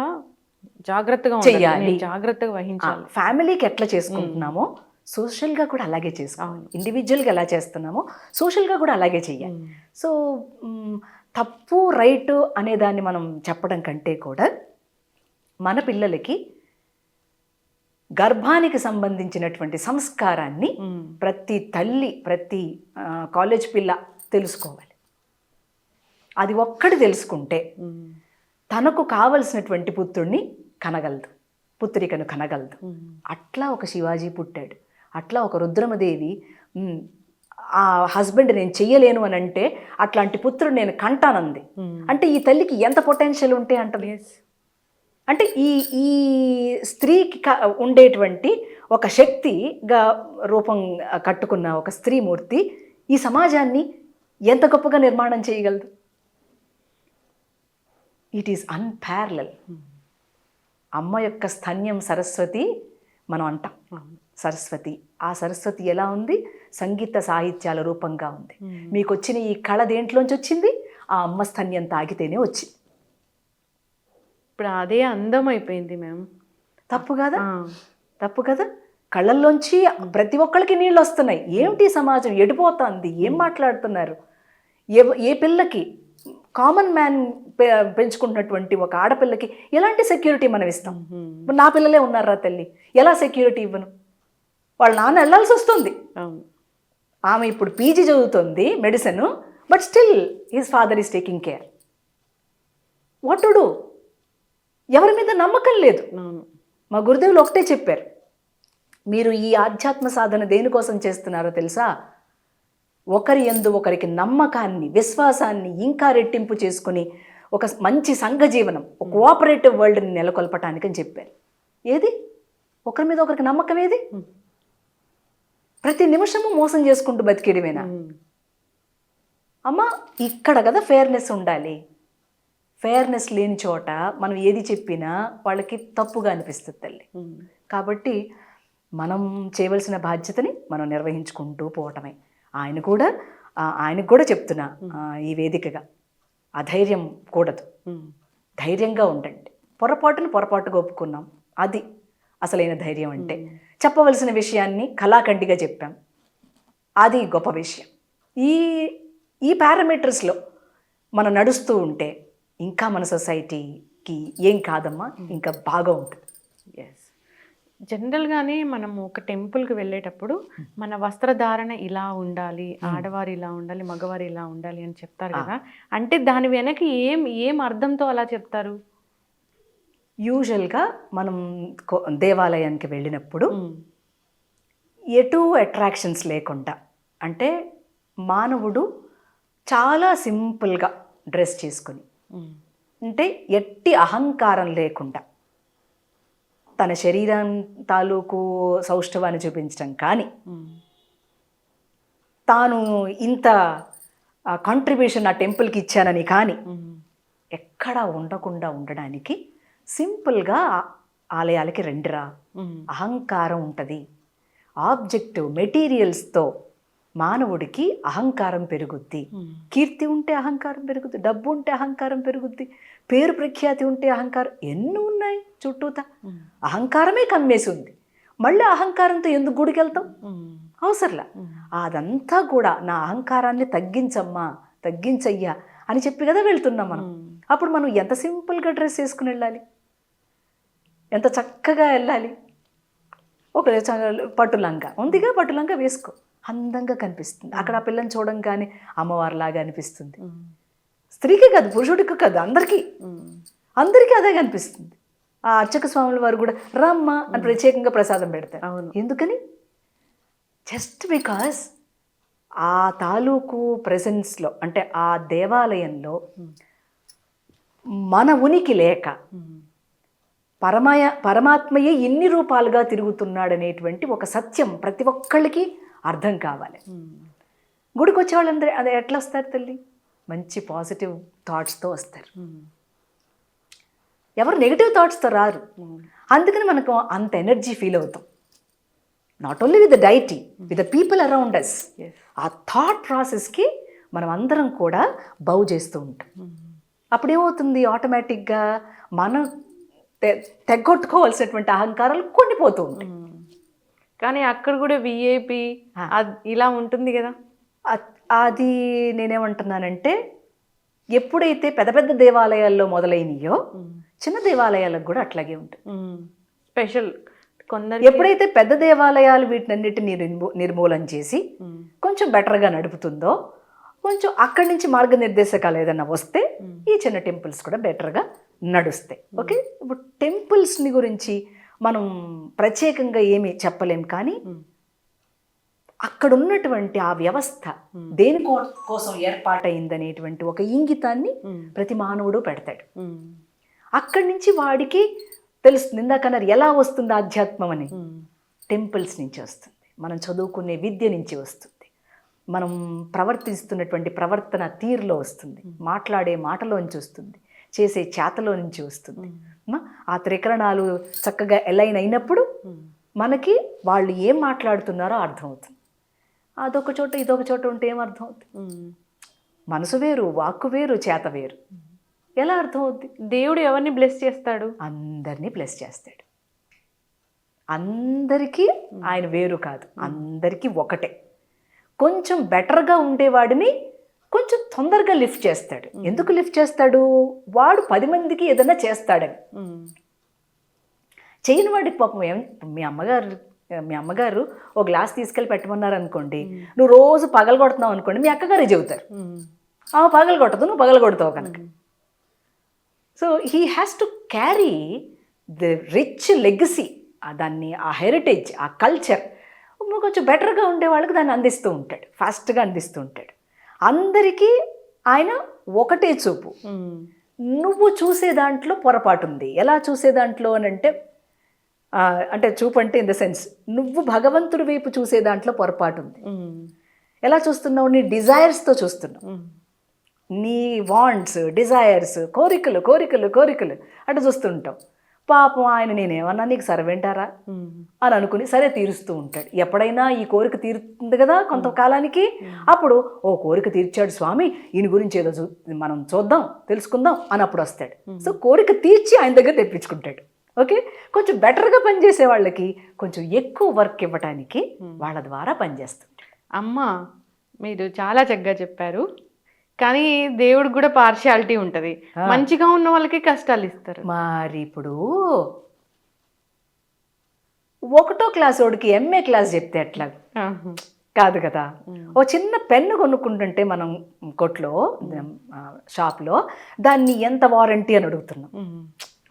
జాగ్రత్తగా చేయాలి, జాగ్రత్తగా వహించాలి. ఫ్యామిలీకి ఎట్లా చేసుకుంటున్నామో సోషల్గా కూడా అలాగే చేసుకోవాలి. ఇండివిజువల్గా ఎలా చేస్తున్నామో సోషల్గా కూడా అలాగే చెయ్యాలి. సో తప్పు రైట్ అనేదాన్ని మనం చెప్పడం కంటే కూడా మన పిల్లలకి గర్భానికి సంబంధించినటువంటి సంస్కారాన్ని ప్రతి తల్లి, ప్రతి కాలేజ్ పిల్ల తెలుసుకోవాలి. అది ఒక్కటి తెలుసుకుంటే తనకు కావలసినటువంటి పుత్రుడిని కనగలదు, పుత్రికను కనగలదు. అట్లా ఒక శివాజీ పుట్టాడు, అట్లా ఒక రుద్రమదేవి ఆ హస్బెండ్ నేను చెయ్యలేను అని అంటే అట్లాంటి పుత్రుడు నేను కంటానంది. అంటే ఈ తల్లికి ఎంత పొటెన్షియల్ ఉంటే అంటది. అంటే ఈ స్త్రీకి ఉండేటువంటి ఒక శక్తిగా రూపం కట్టుకున్న ఒక స్త్రీమూర్తి ఈ సమాజాన్ని ఎంత గొప్పగా నిర్మాణం చేయగలదు. It is unparalleled. అమ్మ యొక్క స్తన్యం సరస్వతి మనం అంటాం, సరస్వతి. ఆ సరస్వతి ఎలా ఉంది? సంగీత సాహిత్యాల రూపంగా ఉంది. మీకు వచ్చిన ఈ కళ దేంట్లోంచి వచ్చింది? ఆ అమ్మ స్తన్యం తాగితేనే వచ్చింది. ఇప్పుడు అదే అందం అయిపోయింది మ్యామ్. తప్పు కదా? తప్పు కదా? కళ్ళల్లోంచి ప్రతి ఒక్కరికి నీళ్ళు వస్తున్నాయి. ఏమిటి సమాజం ఎడిపోతుంది? ఏం మాట్లాడుతున్నారు? ఏ పిల్లకి, కామన్ మ్యాన్ పెంచుకుంటున్నటువంటి ఒక ఆడపిల్లకి ఎలాంటి సెక్యూరిటీ మనం ఇస్తాం? నా పిల్లలే ఉన్నారా తల్లి, ఎలా సెక్యూరిటీ ఇవ్వను? వాళ్ళ నాన్న వెళ్ళాల్సి వస్తుంది. ఆమె ఇప్పుడు పీజీ చదువుతుంది medicine, but still his father is taking care. What to do? ఎవరి మీద నమ్మకం లేదు. అవును. మా గురుదేవులు ఒకటే చెప్పారు, మీరు ఈ ఆధ్యాత్మ సాధన దేనికోసం చేస్తున్నారో తెలుసా? ఒకరి యందు ఒకరికి నమ్మకాన్ని, విశ్వాసాన్ని ఇంకా రెట్టింపు చేసుకుని ఒక మంచి సంఘ జీవనం, ఒక కోఆపరేటివ్ వరల్డ్ని నెలకొల్పటానికి అని చెప్పారు. ఏది? ఒకరి మీద ఒకరికి నమ్మకం ఏది? ప్రతి నిమిషము మోసం చేసుకుంటూ బతికేయడమేనా? అమ్మా, ఇక్కడ కదా ఫెయిర్నెస్ ఉండాలి. ఫెయిర్నెస్ లేని చోట మనం ఏది చెప్పినా వాళ్ళకి తప్పుగా అనిపిస్తుంది తల్లి. కాబట్టి మనం చేయవలసిన బాధ్యతని మనం నిర్వహించుకుంటూ పోవటమే. ఆయనకు కూడా చెప్తున్నా ఈ వేదికగా, అధైర్యం కూడదు, ధైర్యంగా ఉండండి. పొరపాటుగా ఒప్పుకున్నాం, అది అసలైన ధైర్యం అంటే. చెప్పవలసిన విషయాన్ని కళాఖండిగా చెప్పాం, అది గొప్ప విషయం. ఈ పారామీటర్స్లో మనం నడుస్తూ ఉంటే ఇంకా మన సొసైటీకి ఏం కాదమ్మా, ఇంకా బాగా ఉంటుంది. ఎస్. జనరల్గానే మనము ఒక టెంపుల్కి వెళ్ళేటప్పుడు మన వస్త్రధారణ ఇలా ఉండాలి, ఆడవారు ఇలా ఉండాలి, మగవారు ఇలా ఉండాలి అని చెప్తారు కదా. అంటే దాని వెనక ఏం అర్థంతో అలా చెప్తారు? యూజువల్గా మనం దేవాలయానికి వెళ్ళినప్పుడు ఎటు అట్రాక్షన్స్ లేకుండా, అంటే మానవుడు చాలా సింపుల్గా డ్రెస్ చేసుకొని, అంటే ఎట్టి అహంకారం లేకుండా తన శరీరం తాలూకు సౌష్ఠవాన్ని చూపించడం కానీ, తాను ఇంత కాంట్రిబ్యూషన్ ఆ టెంపుల్కి ఇచ్చానని కానీ ఎక్కడా ఉండకుండా ఉండడానికి సింపుల్గా ఆలయాలకి రండిరా. అహంకారం ఉంటుంది. ఆబ్జెక్టివ్ మెటీరియల్స్తో మానవుడికి అహంకారం పెరుగుద్ది. కీర్తి ఉంటే అహంకారం పెరుగుద్ది, డబ్బు ఉంటే అహంకారం పెరుగుద్ది, పేరు ప్రఖ్యాతి ఉంటే అహంకారం, ఎన్ని ఉన్నాయి చుట్టూతా. అహంకారమే కమ్మేసి ఉంది. మళ్ళీ అహంకారంతో ఎందుకు గుడికి వెళ్తాం? అవసరంలా. అదంతా కూడా నా అహంకారాన్ని తగ్గించమ్మా, తగ్గించయ్యా అని చెప్పి కదా వెళ్తున్నాం మనం. అప్పుడు మనం ఎంత సింపుల్గా డ్రెస్ వేసుకుని వెళ్ళాలి, ఎంత చక్కగా వెళ్ళాలి. ఒక పట్టులంగా ఉందిగా, పట్టులంగా వేసుకో, అందంగా కనిపిస్తుంది. అక్కడ ఆ పిల్లని చూడంగానే అమ్మవారిలాగా అనిపిస్తుంది. స్త్రీకే కాదు, పురుషుడికి కాదు, అందరికీ అదే కనిపిస్తుంది. ఆ అర్చక స్వాముల వారు కూడా రమ్మ అని ప్రత్యేకంగా ప్రసాదం పెడతారు. ఎందుకని? జస్ట్ బికాస్ ఆ తాలూకు ప్రెజెన్స్లో, అంటే ఆ దేవాలయంలో మన ఉనికి లేక పరమాత్మయే ఇన్ని రూపాలుగా తిరుగుతున్నాడనేటువంటి ఒక సత్యం ప్రతి ఒక్కళ్ళకి అర్థం కావాలి. గుడికి వచ్చే వాళ్ళందరూ అది ఎట్లా వస్తారు తల్లి? మంచి పాజిటివ్ థాట్స్తో వస్తారు. ఎవరు నెగిటివ్ థాట్స్తో రారు. అందుకని మనకు అంత ఎనర్జీ ఫీల్ అవుతాం. Not only with the deity, with the people around us. ఆ థాట్ ప్రాసెస్కి మనం అందరం కూడా బౌ చేస్తూ ఉంటాం. అప్పుడేమవుతుంది, ఆటోమేటిక్గా మనం తెగొట్టుకోవాల్సినటువంటి అహంకారాలు కొండిపోతూ ఉంటాయి. కానీ అక్కడ కూడా విఐపి ఇలా ఉంటుంది కదా. అది నేనేమంటున్నానంటే, ఎప్పుడైతే పెద్ద పెద్ద దేవాలయాల్లో మొదలైనయో చిన్న దేవాలయాలకు కూడా అట్లాగే ఉంటుంది. స్పెషల్ కొందరు ఎప్పుడైతే పెద్ద దేవాలయాలు వీటినన్నిటిని నిర్మూలన చేసి కొంచెం బెటర్గా నడుపుతుందో, కొంచెం అక్కడి నుంచి మార్గనిర్దేశకాలు ఏదైనా వస్తే ఈ చిన్న టెంపుల్స్ కూడా బెటర్గా నడుస్తాయి. ఓకే, ఇప్పుడు టెంపుల్స్ని గురించి మనం ప్రత్యేకంగా ఏమీ చెప్పలేం, కానీ అక్కడ ఉన్నటువంటి ఆ వ్యవస్థ దేని కోసం ఏర్పాటైందనేటువంటి ఒక ఇంగితాన్ని ప్రతి మానవుడు పెడతాడు. అక్కడి నుంచి వాడికి తెలుస్తుంది. ఇందాకన్నారు ఎలా వస్తుంది ఆధ్యాత్మం అని, టెంపుల్స్ నుంచి వస్తుంది. మనం చదువుకునే విద్య నుంచి వస్తుంది, మనం ప్రవర్తిస్తున్నటువంటి ప్రవర్తన తీరులో వస్తుంది, మాట్లాడే మాటలోంచి వస్తుంది, చేసే చేతలో నుంచి వస్తుంది. ఆ త్రికరణాలు చక్కగా ఎలైన్ అయినప్పుడు మనకి వాళ్ళు ఏం మాట్లాడుతున్నారో అర్థమవుతుంది. అదొక చోట ఇదొక చోట ఉంటే ఏం అర్థం అవుతుంది? మనసు వేరు, వాక్కు వేరు, చేత వేరు, ఎలా అర్థమవుద్ది? దేవుడు ఎవరిని బ్లెస్ చేస్తాడు? అందరినీ బ్లెస్ చేస్తాడు. అందరికీ ఆయన వేరు కాదు, అందరికీ ఒకటే. కొంచెం బెటర్గా ఉండేవాడిని కొంచెం తొందరగా లిఫ్ట్ చేస్తాడు. ఎందుకు లిఫ్ట్ చేస్తాడు? వాడు 10 మందికి ఏదైనా చేస్తాడని. చేయని వాడికి పాపం మీ అమ్మగారు ఓ గ్లాస్ తీసుకెళ్ళి పెట్టమన్నారు అనుకోండి, నువ్వు రోజు పగలు కొడుతున్నావు అనుకోండి, మీ అక్కగారే చెబుతారు ఆమె పగలు కొట్టదు, నువ్వు పగలు కొడతావు కనుక. So he has to carry the rich legacy, దాన్ని ఆ హెరిటేజ్, ఆ కల్చర్ కొంచెం బెటర్గా ఉండే వాళ్ళకి దాన్ని అందిస్తూ ఉంటాడు, ఫాస్ట్గా అందిస్తూ ఉంటాడు. అందరికీ ఆయన ఒకటే చూపు. నువ్వు చూసే దాంట్లో పొరపాటు ఉంది. ఎలా చూసే దాంట్లో అని అంటే చూపు అంటే ఇన్ ద సెన్స్ నువ్వు భగవంతుడి వైపు చూసే దాంట్లో పొరపాటు ఉంది. ఎలా చూస్తున్నావు? నీ డిజైర్స్తో చూస్తున్నావు. నీ వాంట్స్, డిజైర్స్, కోరికలు కోరికలు కోరికలు అటు చూస్తుంటావు. పాపం ఆయన నేనేమన్నా నీకు సర్వెంటారా అని అనుకుని సరే తీరుస్తూ ఉంటాడు. ఎప్పుడైనా ఈ కోరిక తీరుతుంది కదా కొంతకాలానికి, అప్పుడు ఓ కోరిక తీర్చాడు స్వామి, ఈయన గురించి ఏదో మనం చూద్దాం తెలుసుకుందాం అని అప్పుడు వస్తాడు. సో కోరిక తీర్చి ఆయన దగ్గర తెప్పించుకుంటాడు. ఓకే, కొంచెం బెటర్గా పనిచేసే వాళ్ళకి కొంచెం ఎక్కువ వర్క్ ఇవ్వటానికి వాళ్ళ ద్వారా పనిచేస్తుంటాడు. అమ్మ మీరు చాలా చక్కగా చెప్పారు. కానీ దేవుడికి కూడా పార్షియాలిటీ ఉంటుంది. మంచిగా ఉన్న వాళ్ళకి కష్టాలు ఇస్తారు. మరి ఇప్పుడు 1వ క్లాస్ వాడికి MA క్లాస్ చెప్తే ఎట్లా? కాదు కదా. ఓ చిన్న పెన్ను కొనుక్కుంటుంటే మనం కొట్లో షాప్లో దాన్ని ఎంత వారంటీ అని అడుగుతున్నాం,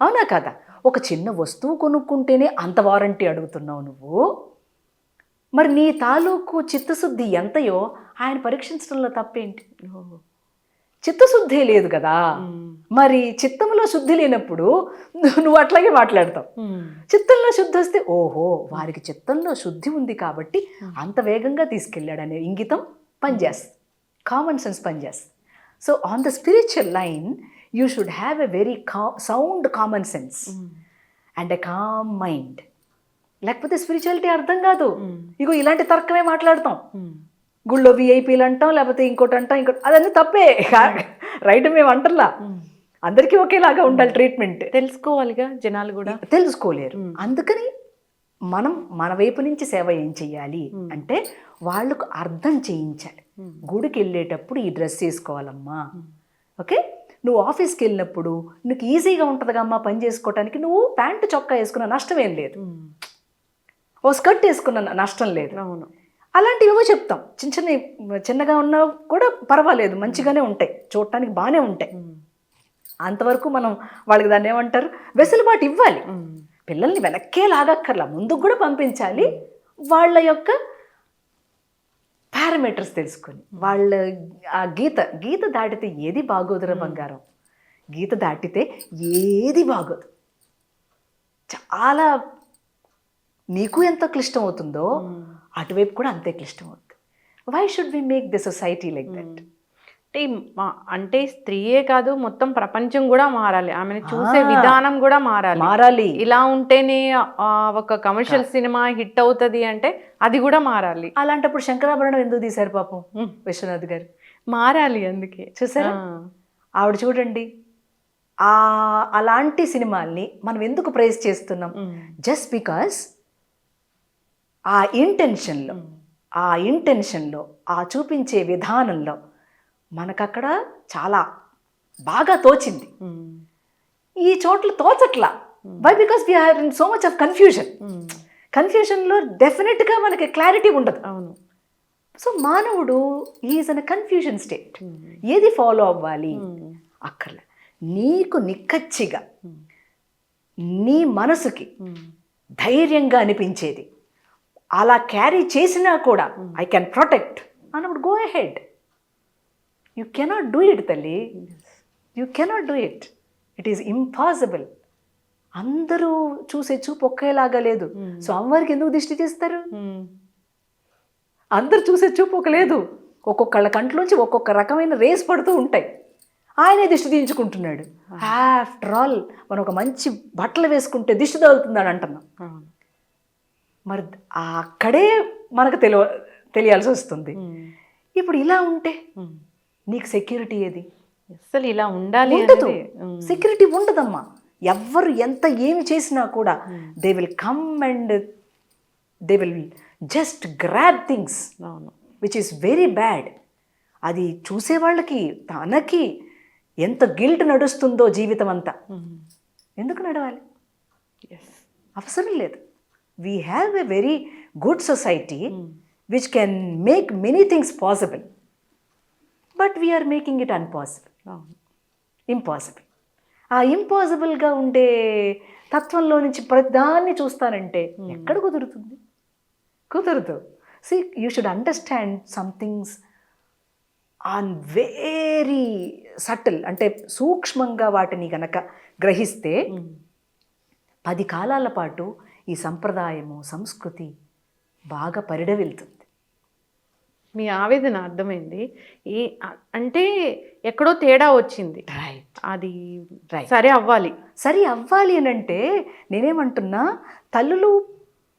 అవునా కదా? ఒక చిన్న వస్తువు కొనుక్కుంటేనే అంత వారంటీ అడుగుతున్నావు నువ్వు. మరి నీ తాలూకు చిత్తశుద్ధి ఎంతయో ఆయన పరీక్షించడంలో తప్పేంటి? చిత్తశుద్ధి లేదు కదా. మరి చిత్తంలో శుద్ధి లేనప్పుడు నువ్వు అట్లాగే మాట్లాడతావు. చిత్తంలో శుద్ధి వస్తే ఓహో వారికి చిత్తంలో శుద్ధి ఉంది కాబట్టి అంత వేగంగా తీసుకెళ్ళాడనే ఇంగితం పనిచేస్తుంది, కామన్ సెన్స్ పనిచేస్తుంది. So on the spiritual line you should have a very sound common sense and a com mind. లేకపోతే స్పిరిచువాలిటీ అర్థం కాదు. ఇగో ఇలాంటి తర్కమే మాట్లాడతాం. గుళ్ళో VIPలు అంటాం, లేకపోతే ఇంకోటి అంటాం, ఇంకోటి, అదన్నీ తప్పే. రైట్ మేము అంటలా. అందరికీ ఒకేలాగా ఉండాలి ట్రీట్మెంట్. తెలుసుకోవాలిగా జనాలు కూడా తెలుసుకోలేరు. అందుకని మనం మన వైపు నుంచి సేవ ఏం చెయ్యాలి అంటే వాళ్ళకు అర్థం చేయించాలి. గుడికి వెళ్ళేటప్పుడు ఈ డ్రెస్ వేసుకోవాలమ్మా, ఓకే, నువ్వు ఆఫీస్కి వెళ్ళినప్పుడు నీకు ఈజీగా ఉంటుందిగా అమ్మా పని చేసుకోవటానికి, నువ్వు ప్యాంటు చొక్కా వేసుకున్న నష్టం ఏం లేదు, ఓ స్కర్ట్ వేసుకున్న నష్టం లేదు. అవును, అలాంటివేవో చెప్తాం. చిన్నగా ఉన్నా కూడా పర్వాలేదు, మంచిగానే ఉంటాయి, చూడటానికి బాగానే ఉంటాయి. అంతవరకు మనం వాళ్ళకి దాన్ని ఏమంటారు వెసులుబాటు ఇవ్వాలి. పిల్లల్ని వెనక్కే లాగక్కర్లా, ముందుకు కూడా పంపించాలి. వాళ్ళ యొక్క పారామీటర్స్ తెలుసుకొని వాళ్ళ ఆ గీత దాటితే ఏది బాగోదురా బంగారం, గీత దాటితే ఏది బాగోదు. చాలా నీకు ఎంత క్లిష్టం అవుతుందో అటువైపు కూడా అంతే క్లిష్టం అవుతుంది. Why should we make the society like that? అంటే స్త్రీయే కాదు మొత్తం ప్రపంచం కూడా మారాలి, ఆమెను చూసే విధానం కూడా మారాలి. ఇలా ఉంటేనే ఒక కమర్షియల్ సినిమా హిట్ అవుతుంది అంటే అది కూడా మారాలి. అలాంటప్పుడు శంకరాభరణం ఎందుకు తీశారు పాపం విశ్వనాథ్ గారు? మారాలి, అందుకే చూసారా? ఆవిడ చూడండి, అలాంటి సినిమాల్ని మనం ఎందుకు ప్రైజ్ చేస్తున్నాం? జస్ట్ బికాస్ ఆ ఇంటెన్షన్లో ఆ చూపించే విధానంలో మనకక్కడ చాలా బాగా తోచింది. ఈ చోట్ల తోచట్లా. Why? Because we are in so much of కన్ఫ్యూషన్లో డెఫినెట్గా మనకి క్లారిటీ ఉండదు. అవును. సో మానవుడు ఈజ్ అన్ కన్ఫ్యూజన్ స్టేట్. ఏది ఫాలో అవ్వాలి అక్కర్లే. నీకు నిక్కచ్చిగా నీ మనసుకి ధైర్యంగా అనిపించేది అలా క్యారీ చేసినా కూడా ఐ కెన్ ప్రొటెక్ట్ అన్నప్పుడు go ahead. You cannot do it తల్లి, you cannot do it. It is impossible. అందరూ చూసే చూపు ఒకేలాగా లేదు. సో అమ్మవారికి ఎందుకు దిష్టి తీస్తారు? అందరు చూసే చూపు ఒక లేదు. ఒక్కొక్కళ్ళ కంట్లోంచి ఒక్కొక్క రకమైన రేస్ పడుతూ ఉంటాయి. ఆయనే దిష్టి తీయించుకుంటున్నాడు. ఆఫ్టర్ ఆల్ మనం ఒక మంచి బట్టలు వేసుకుంటే దిష్టి తగులుతుందని అంటున్నాం. మరి అక్కడే మనకు తెలియాల్సి వస్తుంది. ఇప్పుడు ఇలా ఉంటే నీకు సెక్యూరిటీ ఏది? అసలు ఇలా ఉండాలి, సెక్యూరిటీ ఉండదమ్మా. ఎవ్వరు ఎంత ఏమి చేసినా కూడా they will come and they will just grab things which is very bad. అది చూసే వాళ్ళకి తనకి ఎంత గిల్ట్ నడుస్తుందో జీవితం అంతా. ఎందుకు నడవాలి? అవసరం లేదు. We have a very good society which can make many things possible, but we are making it impossible. ఆ ఇంపాసిబుల్గా ఉండే తత్వంలో నుంచి ప్రతిదాన్ని చూస్తానంటే ఎక్కడ కుదురుతుంది? కుదరదు. See you should understand somethings on very subtle, అంటే సూక్ష్మంగా వాటిని గనక గ్రహిస్తే 10 కాలాల పాటు ఈ సంప్రదాయము సంస్కృతి బాగా పరిడవిల్తుంది. మీ ఆవేదన అర్థమైంది. అంటే ఎక్కడో తేడా వచ్చింది, రైట్. అది Right. సరే అవ్వాలి. సరి అవ్వాలి అని అంటే నేనేమంటున్నా, తల్లులు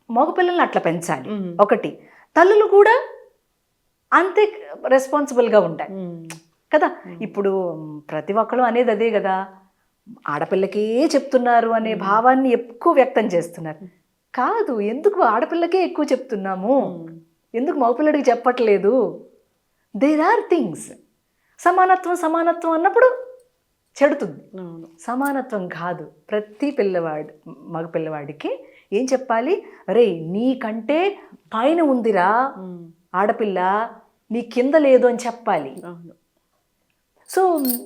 మగపిల్లల్ని అట్లా పెంచాలి. ఒకటి, తల్లులు కూడా అంతే రెస్పాన్సిబుల్గా ఉండాలి కదా. ఇప్పుడు ప్రతి ఒక్కరు అనేది అదే కదా, ఆడపిల్లకే చెప్తున్నారు అనే భావాన్ని ఎక్కువ వ్యక్తం చేస్తున్నారు. కాదు, ఎందుకు ఆడపిల్లకే ఎక్కువ చెప్తున్నాము, ఎందుకు మగపిల్లడికి చెప్పట్లేదు? There are things. సమానత్వం సమానత్వం అన్నప్పుడు చెడుతుంది. సమానత్వం కాదు. ప్రతి మగపిల్లవాడికి ఏం చెప్పాలి? రే, నీకంటే పైన ఉందిరా ఆడపిల్ల, నీ కింద లేదు అని చెప్పాలి. సో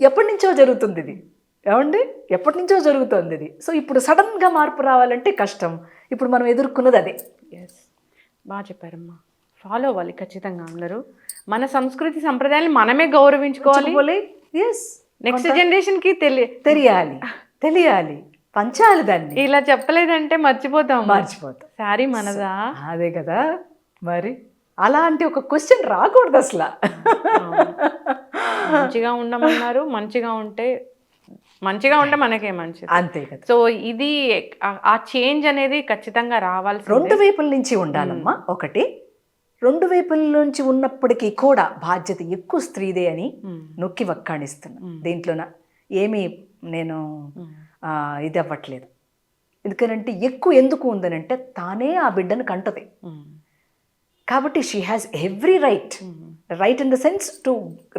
ఎప్పటి నుంచో జరుగుతుంది ఇది, ఏమండి? ఎప్పటి నుంచో జరుగుతుంది ఇది. సో ఇప్పుడు సడన్గా మార్పు రావాలంటే కష్టం. ఇప్పుడు మనం ఎదుర్కొన్నది అదే. ఎస్, బాగా చెప్పారమ్మా. ఫాలో అవ్వాలి ఖచ్చితంగా అందరూ. మన సంస్కృతి సంప్రదాయాలు మనమే గౌరవించుకోవాలి. ఎస్, నెక్స్ట్ జనరేషన్కి తెలియాలి, పంచాలి దాన్ని. ఇలా చెప్పలేదంటే మర్చిపోతాం. శారీ మనదా? అదే కదా మరి. అలాంటి ఒక క్వశ్చన్ రాకూడదు అసలు. మంచిగా ఉండమన్నారు, మంచిగా ఉంటే మనకే మంచిది, అంతే కదా. సో ఇది ఆ చేంజ్ అనేది ఖచ్చితంగా రావాలి. 2 వైపుల నుంచి ఉండాలమ్మా. ఒకటి, 2 వైపుల నుంచి ఉన్నప్పటికీ కూడా బాధ్యత ఎక్కువ స్త్రీదే అని నొక్కి వక్కాణిస్తున్నా. దీంట్లోన ఏమీ నేను ఇది అవ్వట్లేదు. ఎందుకనంటే ఎక్కువ ఎందుకు ఉందనంటే తానే ఆ బిడ్డను కంటది కాబట్టి she has every right in the sense to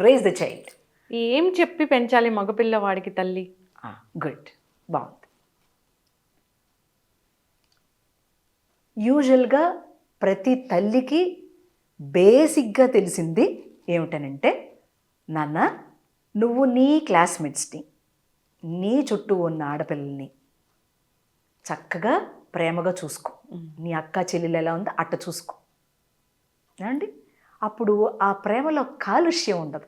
raise the child. ఏం చెప్పి పెంచాలి మగపిల్లవాడికి తల్లి? గుడ్, బాగుంది. యూజువల్గా ప్రతి తల్లికి బేసిక్గా తెలిసింది ఏమిటనంటే, నాన్న నువ్వు నీ క్లాస్మేట్స్ని, నీ చుట్టూ ఉన్న ఆడపిల్లల్ని చక్కగా ప్రేమగా చూసుకో. నీ అక్క చెల్లెలు ఎలా ఉందో అట్ట చూసుకో అండి. అప్పుడు ఆ ప్రేమలో కాలుష్యం ఉండదు.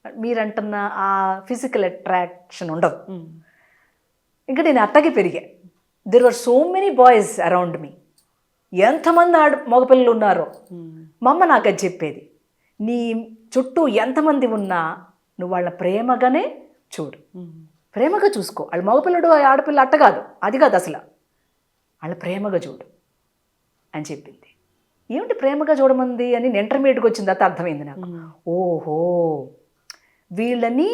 మీరంటున్న ఆ ఫిజికల్ అట్రాక్షన్ ఉండదు. ఇంకా నేను అట్టగే పెరిగా. There were so many boys around me. ఎంతమంది మగపిల్లలు ఉన్నారో మా అమ్మ నాకు అది చెప్పేది. నీ చుట్టూ ఎంతమంది ఉన్నా నువ్వు వాళ్ళ ప్రేమగానే చూడు, ప్రేమగా చూసుకో. వాళ్ళ మగపిల్లడు ఆడపిల్ల అట్ట కాదు, అది కాదు అసలు, వాళ్ళ ప్రేమగా చూడు అని చెప్పింది. ఏమిటి ప్రేమగా చూడమంది అని ఇంటర్మీడియట్కి వచ్చిన తర్వాత అర్థమైంది నాకు. ఓహో, వీళ్ళని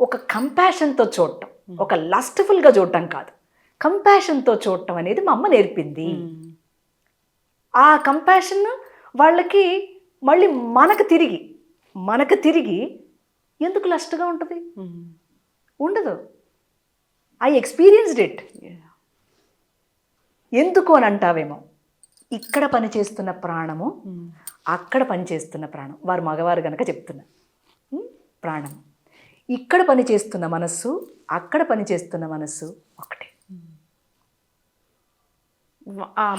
ఒక కంపాషన్తో చూడటం, ఒక లస్ట్ఫుల్గా చూడటం కాదు, కంపాషన్తో చూడటం అనేది మా అమ్మ నేర్పింది. ఆ కంపాషన్ వాళ్ళకి మళ్ళీ మనకు తిరిగి ఎందుకు లస్ట్గా ఉంటుంది? ఉండదు. I experienced it. ఎందుకు అని అంటావేమో, ఇక్కడ పనిచేస్తున్న ప్రాణము, అక్కడ పనిచేస్తున్న ప్రాణం, వారు మగవారు కనుక చెప్తున్నా, ప్రాణం ఇక్కడ పనిచేస్తున్న మనస్సు, అక్కడ పనిచేస్తున్న మనస్సు ఒకటే.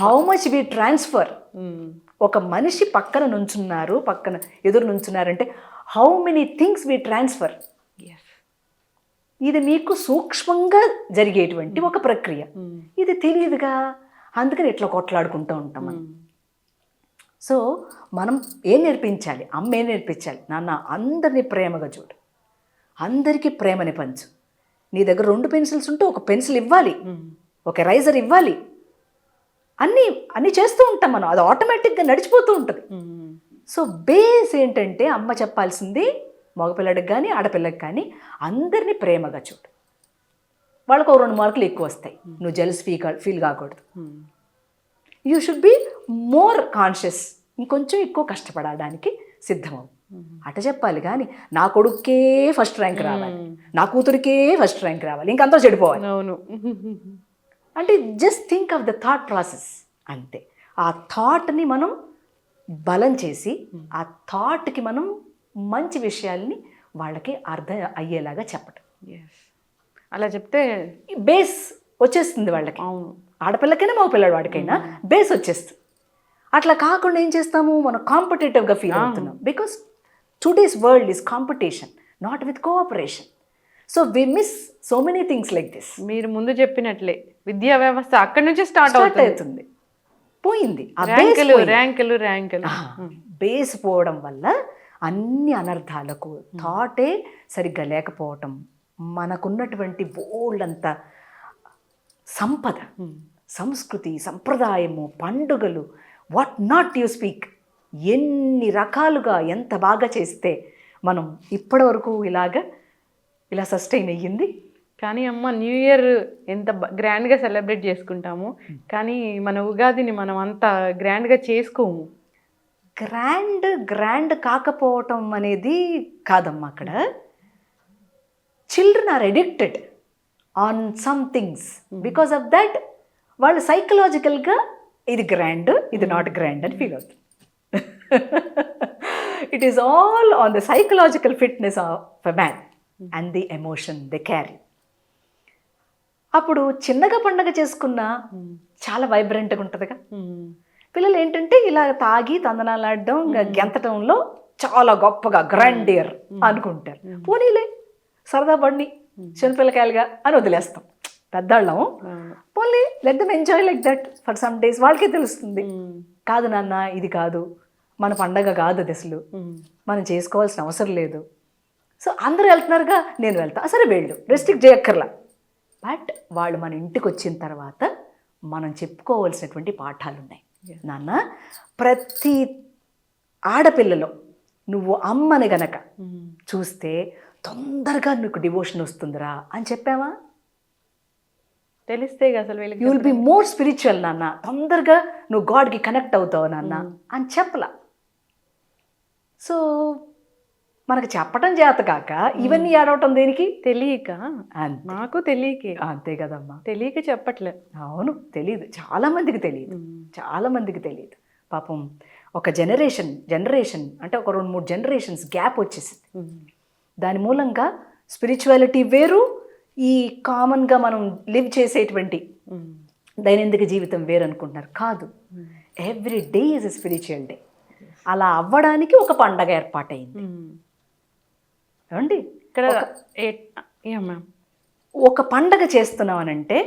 How much we transfer. ఒక మనిషి పక్కన ఎదురు నుంచున్నారంటే how many things we transfer. ఇది మీకు సూక్ష్మంగా జరిగేటువంటి ఒక ప్రక్రియ. ఇది తెలియదుగా, అందుకని ఇట్లా కొట్లాడుకుంటూ ఉంటాం మనం. సో మనం ఏం నేర్పించాలి? అమ్మ ఏం నేర్పించాలి? నాన్న అందరినీ ప్రేమగా చూడు, అందరికీ ప్రేమని పంచు. నీ దగ్గర 2 పెన్సిల్స్ ఉంటే ఒక పెన్సిల్ ఇవ్వాలి, ఒక ఎరైజర్ ఇవ్వాలి. అన్నీ చేస్తూ ఉంటాం మనం, అది ఆటోమేటిక్గా నడిచిపోతూ ఉంటుంది. సో బేస్ ఏంటంటే అమ్మ చెప్పాల్సింది మగపిల్లడికి కానీ ఆడపిల్లకి కానీ అందరినీ ప్రేమగా చూడు. వాళ్ళకు 2 మార్కులు ఎక్కువ వస్తాయి, నువ్వు జెలస్ ఫీల్ కాకూడదు. You should be more conscious, ఇంకొంచెం ఎక్కువ కష్టపడడానికి సిద్ధమవు అట చెప్పాలి. కానీ నా కొడుకే ఫస్ట్ ర్యాంక్ రావాలి, నా కూతురికే ఫస్ట్ ర్యాంక్ రావాలి, ఇంకంతా చెడిపోవాలి. అవును, అంటే just think of the thought process అంతే. ఆ థాట్ని మనం బలం చేసి, ఆ థాట్కి మనం మంచి విషయాల్ని వాళ్ళకి అర్థం అయ్యేలాగా చెప్పటం. అలా చెప్తే బేస్ వచ్చేస్తుంది వాళ్ళకి. అవును. ఆడపిల్లకైనా మగ పిల్లవాడికైనా బేస్ వచ్చేస్తుంది. అట్లా కాకుండా ఏం చేస్తాము, మనం కాంపిటేటివ్గా ఫీల్ అవుతున్నాం. Because today's world is competition, not with cooperation. So we miss so many things like this. మీరు ముందు చెప్పినట్లే విద్యా వ్యవస్థ అక్కడి నుంచి స్టార్ట్ అవుతుంది. పోయింది ఆ ర్యాంకులు ర్యాంకులు ర్యాంకులు. బేస్ పోవడం వల్ల అన్ని అనర్థాలకు, థాటే సరిగ్గా లేకపోవటం, మనకున్నటువంటి బోల్డ్ అంత సంపద, సంస్కృతి, సంప్రదాయము, పండుగలు, వాట్ నాట్ యు స్పీక్, ఎన్ని రకాలుగా ఎంత బాగా చేస్తే మనం ఇప్పటి వరకు ఇలా సస్టైన్ అయ్యింది. కానీ అమ్మ న్యూ ఇయర్ ఎంత గ్రాండ్గా సెలబ్రేట్ చేసుకుంటాము, కానీ మన ఉగాదిని మనం అంత గ్రాండ్గా చేసుకోము. గ్రాండ్ కాకపోవటం అనేది కాదమ్మా అక్కడ. Children are addicted on some things. Because of that వాళ్ళు సైకలాజికల్గా ఇది గ్రాండ్, ఇది నాట్ గ్రాండ్ అని ఫీల్ అవుతుంది. It is all on the psychological fitness of a man and the emotion they carry. అప్పుడు చిన్నగా పండగ చేసుకున్నా చాలా వైబ్రెంట్గా ఉంటుందిగా. పిల్లలు ఏంటంటే ఇలా తాగి తందనాలాడడం, గెంతటంలో చాలా గొప్పగా గ్రాండియర్ అనుకుంటారు. పోనీలే సరదా పడిని చిన్నపిల్లకాయలుగా అని వదిలేస్తాం. పెద్దాళ్ళం పోనీ let them enjoy like that for some days. వాళ్ళకే తెలుస్తుంది, కాదు నాన్న ఇది కాదు, మన పండగ కాదు అది, అసలు మనం చేసుకోవాల్సిన అవసరం లేదు. సో అందరూ వెళ్తున్నారుగా, నేను వెళ్తా, సరే వెళ్ళు, రెస్ట్రిక్ట్ చేయక్కర్లా. బట్ వాళ్ళు మన ఇంటికి వచ్చిన తర్వాత మనం చెప్పుకోవాల్సినటువంటి పాఠాలు ఉన్నాయి. నాన్న, ప్రతి ఆడపిల్లలో నువ్వు అమ్మని గనక చూస్తే తొందరగా నీకు డివోషన్ వస్తుందిరా అని చెప్పావా? తెలిస్తే అసలు వీళ్ళకి you will be more spiritual నాన్న, తొందరగా నువ్వు గాడ్కి కనెక్ట్ అవుతావు నాన్న అని చెప్పలా. సో మనకు చెప్పటం చేత కాక ఇవన్నీ ఏడవటం దేనికి? తెలియక. నాకు తెలియకే. అంతే కదమ్మా, తెలియక చెప్పట్లే. అవును, తెలియదు, చాలా మందికి తెలియదు, చాలా మందికి తెలియదు. పాపం ఒక జనరేషన్ అంటే ఒక 2-3 జనరేషన్స్ గ్యాప్ వచ్చేసింది. దాని మూలంగా స్పిరిచువాలిటీ వేరు, ఈ కామన్గా మనం లివ్ చేసేటువంటి దైనందిక జీవితం వేరు అనుకుంటున్నారు. కాదు, every day is a spiritual day. అలా అవ్వడానికి ఒక పండగ ఏర్పాటైంది. ఏమండి, ఇక్కడ ఒక పండగ చేస్తున్నామనంటే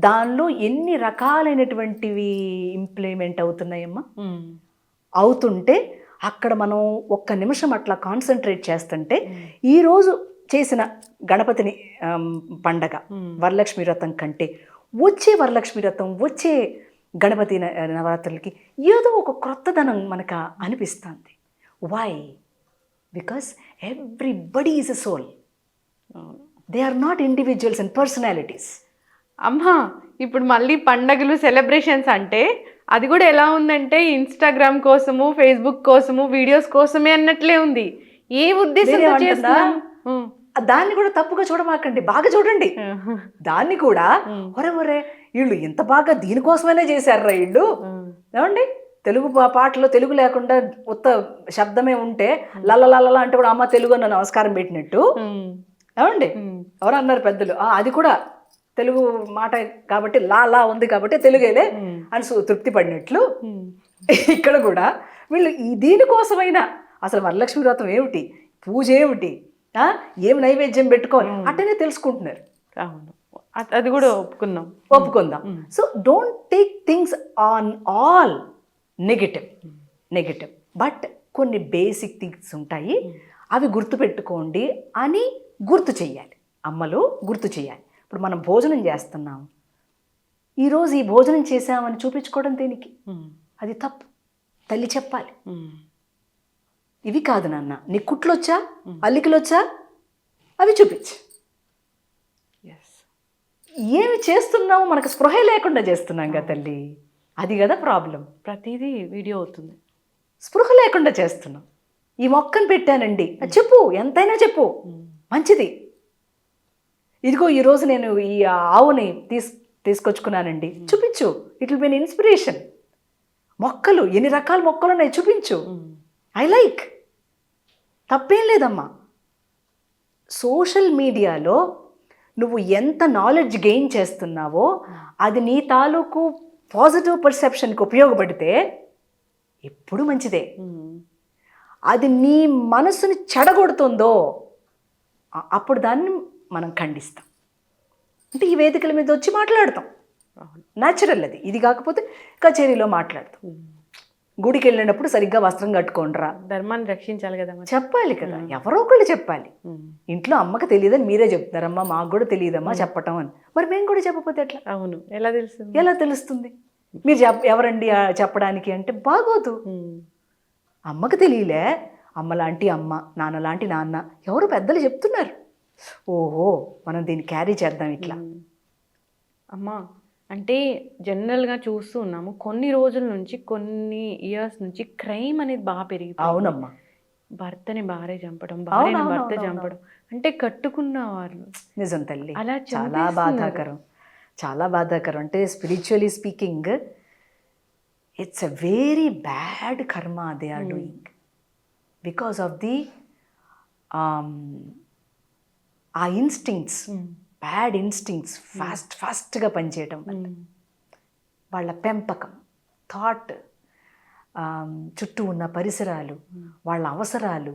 దానిలో ఎన్ని రకాలైనటువంటివి ఇంప్లిమెంట్ అవుతున్నాయమ్మా. అవుతుంటే అక్కడ మనం ఒక్క నిమిషం అట్లా కాన్సన్ట్రేట్ చేస్తుంటే, ఈరోజు చేసిన గణపతిని పండగ వరలక్ష్మి వ్రతం కంటే వచ్చే వరలక్ష్మి వ్రతం, వచ్చే గణపతి నవరాత్రులకి ఏదో ఒక క్రొత్తదనం మనకు అనిపిస్తుంది. Why? Because everybody is a soul. They are not individuals and personalities. అమ్మా, ఇప్పుడు మళ్ళీ పండగలు సెలబ్రేషన్స్ అంటే అది కూడా ఎలా ఉందంటే ఇన్స్టాగ్రామ్ కోసము, ఫేస్బుక్ కోసము, వీడియోస్ కోసమే అన్నట్లే ఉంది. ఏ ఉద్దేశంతో చేస్తున్నాం? దాన్ని కూడా తప్పుగా చూడమాకండి, బాగా చూడండి. దాన్ని కూడా ఒరే వీళ్ళు ఇంత బాగా దీనికోసమైనా చేశారా వీళ్ళు. ఏమండి, తెలుగు పాటలో తెలుగు లేకుండా ఉత్త శబ్దమే ఉంటే లల్ల అంటే కూడా అమ్మ తెలుగు అన్న నమస్కారం పెట్టినట్టు. ఏమండి, ఎవరు అన్నారు పెద్దలు, అది కూడా తెలుగు మాట కాబట్టి లా ఉంది కాబట్టి తెలుగేలే అని తృప్తి పడినట్లు ఇక్కడ కూడా వీళ్ళు దీనికోసమైనా అసలు వరలక్ష్మి వ్రతం ఏమిటి, పూజ ఏమిటి, ఏం నైవేద్యం పెట్టుకోవాలి అట్టనే తెలుసుకుంటున్నారు. అది కూడా ఒప్పుకుందాం. So don't take things on all negative. But కొన్ని బేసిక్ థింగ్స్ ఉంటాయి, అవి గుర్తుపెట్టుకోండి అని గుర్తు చెయ్యాలి. అమ్మలు గుర్తు చేయాలి. ఇప్పుడు మనం భోజనం చేస్తున్నాం, ఈరోజు ఈ భోజనం చేసామని చూపించుకోవడం దేనికి? అది తప్పు. తల్లి చెప్పాలి, ఇవి కాదు నాన్న, నీ కుట్లొచ్చా, అల్లికలొచ్చా, అవి చూపించు. ఏమి చేస్తున్నావు మనకు స్పృహ లేకుండా చేస్తున్నాం కదా తల్లి, అది కదా ప్రాబ్లం. ప్రతిదీ వీడియో అవుతుంది, స్పృహ లేకుండా చేస్తున్నాం. ఈ మొక్కను పెట్టానండి, చెప్పు, ఎంతైనా చెప్పు, మంచిది. ఇదిగో ఈరోజు నేను ఈ ఆవుని తీసుకొచ్చుకున్నానండి, చూపించు. It will be an inspiration. మొక్కలు, ఎన్ని రకాల మొక్కలు ఉన్నాయి చూపించు. ఐ లైక్, తప్పేం లేదమ్మా. సోషల్ మీడియాలో నువ్వు ఎంత నాలెడ్జ్ గెయిన్ చేస్తున్నావో అది నీ తాలూకు పాజిటివ్ పర్సెప్షన్కి ఉపయోగపడితే ఎప్పుడు మంచిదే. అది నీ మనసుని చెడగొడుతుందో అప్పుడు దాన్ని మనం ఖండిస్తాం. అంటే ఈ వేదికల మీద వచ్చి మాట్లాడతాం, న్యాచురల్ అది. ఇది కాకపోతే కచేరీలో మాట్లాడతాం. గుడికి వెళ్ళినప్పుడు సరిగ్గా వస్త్రం కట్టుకోండిరా, ధర్మాన్ని రక్షించాలి కదా మరి. చెప్పాలి కదా, ఎవరో ఒకళ్ళు చెప్పాలి. ఇంట్లో అమ్మకి తెలియదని మీరే చెప్తారమ్మా, మాకు కూడా తెలియదమ్మా చెప్పటం అని. మరి మేము కూడా చెప్పకపోతే ఎట్లా? అవును, ఎలా తెలుస్తుంది? ఎలా తెలుస్తుంది? మీరు ఎవరండి చెప్పడానికి అంటే బాగోదు. అమ్మకి తెలియలే, అమ్మలాంటి అమ్మ, నాన్నలాంటి నాన్న, ఎవరు పెద్దలు చెప్తున్నారు, ఓహో మనం దీన్ని క్యారీ చేద్దాం ఇట్లా. అమ్మా అంటే జనరల్గా చూస్తూ ఉన్నాము కొన్ని రోజుల నుంచి, కొన్ని ఇయర్స్ నుంచి క్రైమ్ అనేది బాగా పెరిగిపోయింది. అవునమ్మా. భర్తని భార్య చంపడం, భార్యని భర్త చంపడం, అంటే కట్టుకున్న వారు. నిజం తల్లి, అలా చాలా బాధాకరం, చాలా బాధాకరం. అంటే spiritually speaking it's a very bad karma they are doing because of the uh instincts, bad instincts ఫాస్ట్గా పనిచేయటం వల్ల వాళ్ళ పెంపకం, థాట్, చుట్టూ ఉన్న పరిసరాలు, వాళ్ళ అవసరాలు,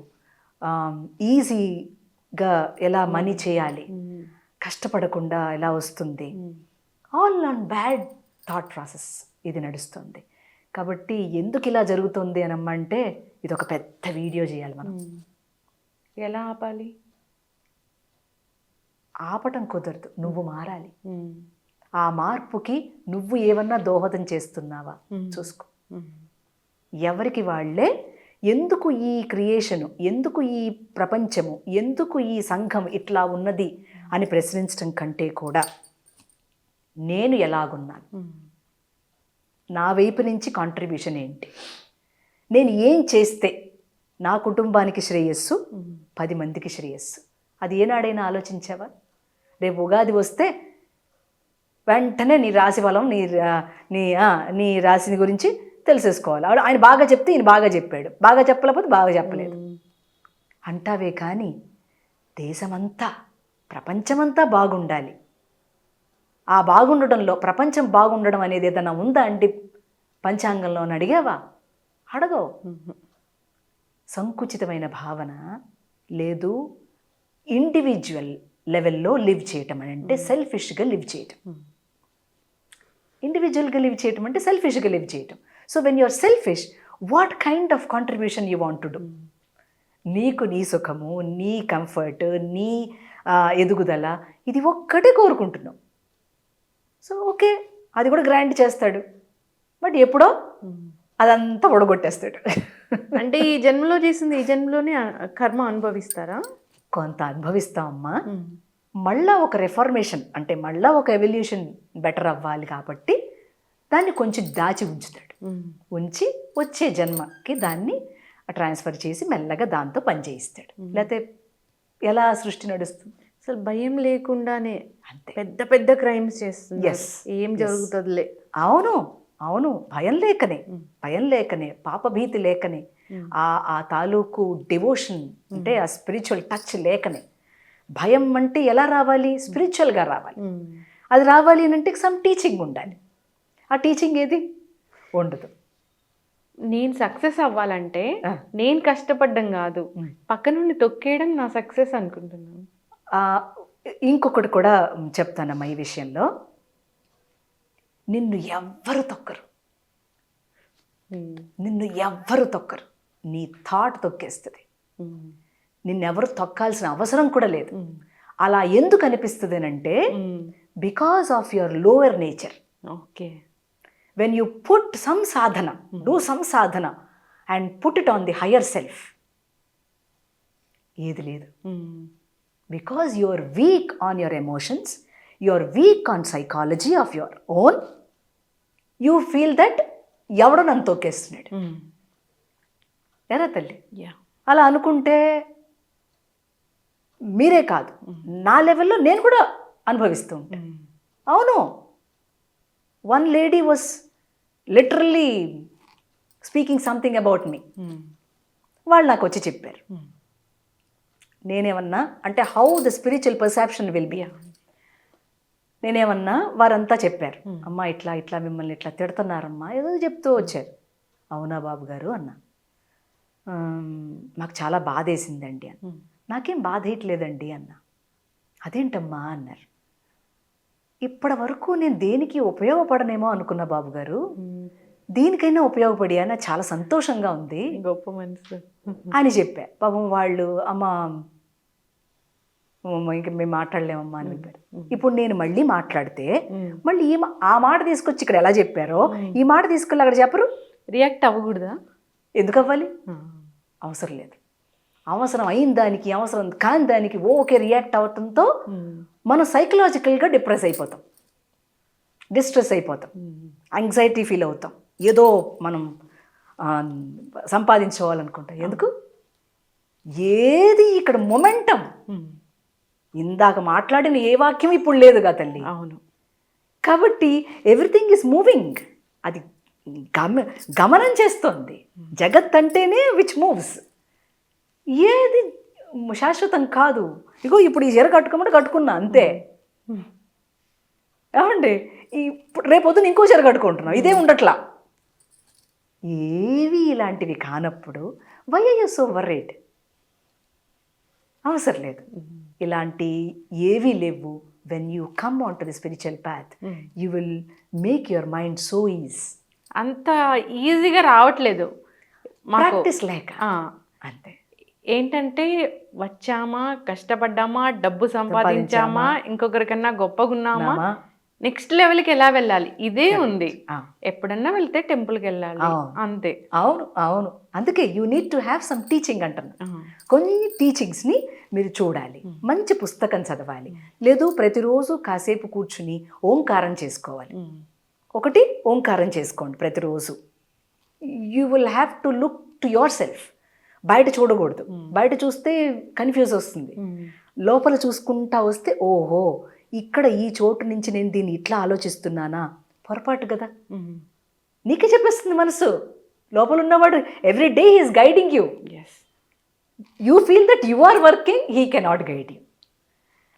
ఈజీగా ఎలా మనీ చేయాలి, కష్టపడకుండా ఎలా వస్తుంది, all on bad thought process ఇది నడుస్తుంది. కాబట్టి ఎందుకు ఇలా జరుగుతుంది అని అమ్మంటే ఇది ఒక పెద్ద వీడియో చేయాలి మనం. ఎలా ఆపాలి? ఆపటం కుదరదు, నువ్వు మారాలి. ఆ మార్పుకి నువ్వు ఏమన్నా దోహదం చేస్తున్నావా చూసుకో. ఎవరికి వాళ్ళే ఎందుకు ఈ క్రియేషను, ఎందుకు ఈ ప్రపంచము, ఎందుకు ఈ సంఘం ఇట్లా ఉన్నది అని ప్రశ్నించడం కంటే కూడా నేను ఎలాగున్నాను, నా వైపు నుంచి కాంట్రిబ్యూషన్ ఏంటి, నేను ఏం చేస్తే నా కుటుంబానికి శ్రేయస్సు, 10 మందికి శ్రేయస్సు. అది ఏనాడైనా ఆలోచించావా? రేపు ఉగాది వస్తే వెంటనే నీ రాశి బలం, నీ రాశిని గురించి తెలిసేసుకోవాలి. ఆయన బాగా చెప్తే ఈయన బాగా చెప్పాడు, బాగా చెప్పలేకపోతే బాగా చెప్పలేదు అంటావే. కానీ దేశమంతా, ప్రపంచమంతా బాగుండాలి. ఆ బాగుండడంలో ప్రపంచం బాగుండడం అనేది ఏదైనా ఉందా అంటే పంచాంగంలో అడిగావా? అడగవు. సంకుచితమైన భావన లేదు. ఇండివిజువల్ లెవెల్లో లివ్ చేయటం అని అంటే సెల్ఫిష్గా లివ్ చేయటం. ఇండివిజువల్గా లివ్ చేయటం అంటే సెల్ఫిష్గా లివ్ చేయటం. So when you're selfish, what kind of contribution you want to do? నీకు నీ సుఖము, నీ కంఫర్ట్, నీ ఎదుగుదల, ఇది ఒక్కటే కోరుకుంటున్నావు. సో ఓకే, అది కూడా గ్రాంట్ చేస్తాడు, బట్ ఎప్పుడో అదంతా ఒడగొట్టేస్తాడు. అంటే ఈ జన్మలో చేసింది ఈ జన్మలోనే కర్మ అనుభవిస్తారా? కొంత అనుభవిస్తామమ్మా. మళ్ళా ఒక రిఫార్మేషన్ అంటే మళ్ళా ఒక ఎవల్యూషన్ బెటర్ అవ్వాలి కాబట్టి దాన్ని కొంచెం దాచి ఉంచుతాడు. ఉంచి వచ్చే జన్మకి దాన్ని ట్రాన్స్ఫర్ చేసి మెల్లగా దాంతో పని చేయిస్తాడు. లేకపోతే ఎలా సృష్టి నడుస్తుంది? అసలు భయం లేకుండానే అంతే, పెద్ద పెద్ద క్రైమ్స్ చేస్తుంది. Yes. ఏం జరుగుతుందిలే. అవును అవును, భయం లేకనే, పాపభీతి లేకనే, ఆ తాలూకు డివోషన్ అంటే ఆ స్పిరిచువల్ టచ్ లేకనే. భయం అంటే ఎలా రావాలి? స్పిరిచువల్గా రావాలి. అది రావాలి అని అంటే సమ్ టీచింగ్ ఉండాలి. ఆ టీచింగ్ ఏది? ఉండదు. నేను సక్సెస్ అవ్వాలంటే నేను కష్టపడ్డం కాదు, పక్క నుండి తొక్కేయడం నా సక్సెస్ అనుకుంటున్నాను. ఇంకొకటి కూడా చెప్తానమ్మా ఈ విషయంలో. నిన్ను ఎవ్వరు తొక్కరు, నీ థాట్ తొక్కేస్తుంది. నిన్నెవరు తొక్కాల్సిన అవసరం కూడా లేదు. అలా ఎందుకు అనిపిస్తుంది అంటే because of your lower nature. Okay, when you put some sadhana, do some sadhana and put it on the higher self, ఏది లేదు. Because you are weak on your emotions, you are weak on psychology of your own, you feel that ఎవడో నన్ను తొక్కేస్తున్నాడు. ఎరా తల్లి, అలా అనుకుంటే మీరే కాదు, నా లెవెల్లో నేను కూడా అనుభవిస్తూ ఉంటాను. అవును, one lady was literally speaking something about me. వాళ్ళు నాకు వచ్చి చెప్పారు. నేనేమన్నా అంటే how the spiritual perception will be. నేనేమన్నా వారంతా చెప్పారు, అమ్మ ఇట్లా ఇట్లా మిమ్మల్ని ఇట్లా తిడుతున్నారమ్మా ఏదో చెప్తూ వచ్చారు. అవునా బాబు గారు అన్న. మాకు చాలా బాధేసిందండి అన్న. నాకేం బాధ వేయట్లేదండి అన్న. అదేంటమ్మా అన్నారు. ఇప్పటి వరకు నేను దేనికి ఉపయోగపడనేమో అనుకున్నా బాబు గారు, దీనికైనా ఉపయోగపడి అని చాలా సంతోషంగా ఉంది, గొప్ప మనసు అని చెప్పా. పాపం వాళ్ళు అమ్మ ఇంక మేము మాట్లాడలేమమ్మా అని చెప్పారు. ఇప్పుడు నేను మళ్ళీ మాట్లాడితే మళ్ళీ ఆ మాట తీసుకొచ్చి ఇక్కడ ఎలా చెప్పారో ఈ మాట తీసుకెళ్ళి అక్కడ చెప్పరు. రియాక్ట్ అవ్వకూడదా? ఎందుకు అవ్వాలి? అవసరం లేదు. అవసరం అయిన దానికి, అవసరం కాని దానికి ఓకే రియాక్ట్ అవటంతో మనం సైకలాజికల్గా డిప్రెస్ అయిపోతాం, డిస్ట్రెస్ అయిపోతాం, యాంగ్జైటీ ఫీల్ అవుతాం, ఏదో మనం సంపాదించుకోవాలనుకుంటాం. ఎందుకు? ఏది ఇక్కడ మొమెంటం. ఇందాక మాట్లాడిన ఏ వాక్యం ఇప్పుడు లేదుగా తల్లి. అవును. కాబట్టి ఎవ్రీథింగ్ ఈజ్ మూవింగ్. అది గమనం చేస్తోంది. జగత్ అంటేనే విచ్ మూవ్స్. ఏది శాశ్వతం కాదు. ఇగో ఇప్పుడు ఈ చీర కట్టుకోమంటే కట్టుకున్నా అంతే. ఏమండి రేపొద్దున ఇంకో చీర కట్టుకుంటున్నాం, ఇదే ఉండట్లా. ఏవి ఇలాంటివి కానప్పుడు why are you so worried? అవసరం లేదు. ఇలాంటి ఏవి లేవు. When you come on to the spiritual path you will make your mind so ease. అంత ఈజీగా రావట్లేదు, ప్రాక్టీస్ లేక. అంతే. ఏంటంటే వచ్చామా, కష్టపడ్డామా, డబ్బు సంపాదించామా, ఇంకొకరికన్నా గొప్పగున్నామా, నెక్స్ట్ లెవెల్కి ఎలా వెళ్ళాలి ఇదే ఉంది. ఎప్పుడన్నా వెళ్తే టెంపుల్కి వెళ్ళాలి అంతే. అవును అవును. అందుకే you need to have some teaching అంటున్నా. కొన్ని టీచింగ్స్ని మీరు చూడాలి, మంచి పుస్తకం చదవాలి, లేదు ప్రతిరోజు కాసేపు కూర్చుని ఓంకారం చేసుకోవాలి. ఒకటి ఓంకారం చేసుకోండి ప్రతిరోజు. You will have to look to your self. బయట చూడకూడదు. బయట చూస్తే కన్ఫ్యూజ్ వస్తుంది. లోపల చూసుకుంటా వస్తే ఓహో ఇక్కడ ఈ చోటు నుంచి నేను దీన్ని ఇట్లా ఆలోచిస్తున్నానా, పొరపాటు కదా. నీకే చెప్పేస్తుంది మనసు. లోపల ఉన్నవాడు every day he is guiding you. You feel that you are working, he cannot guide you.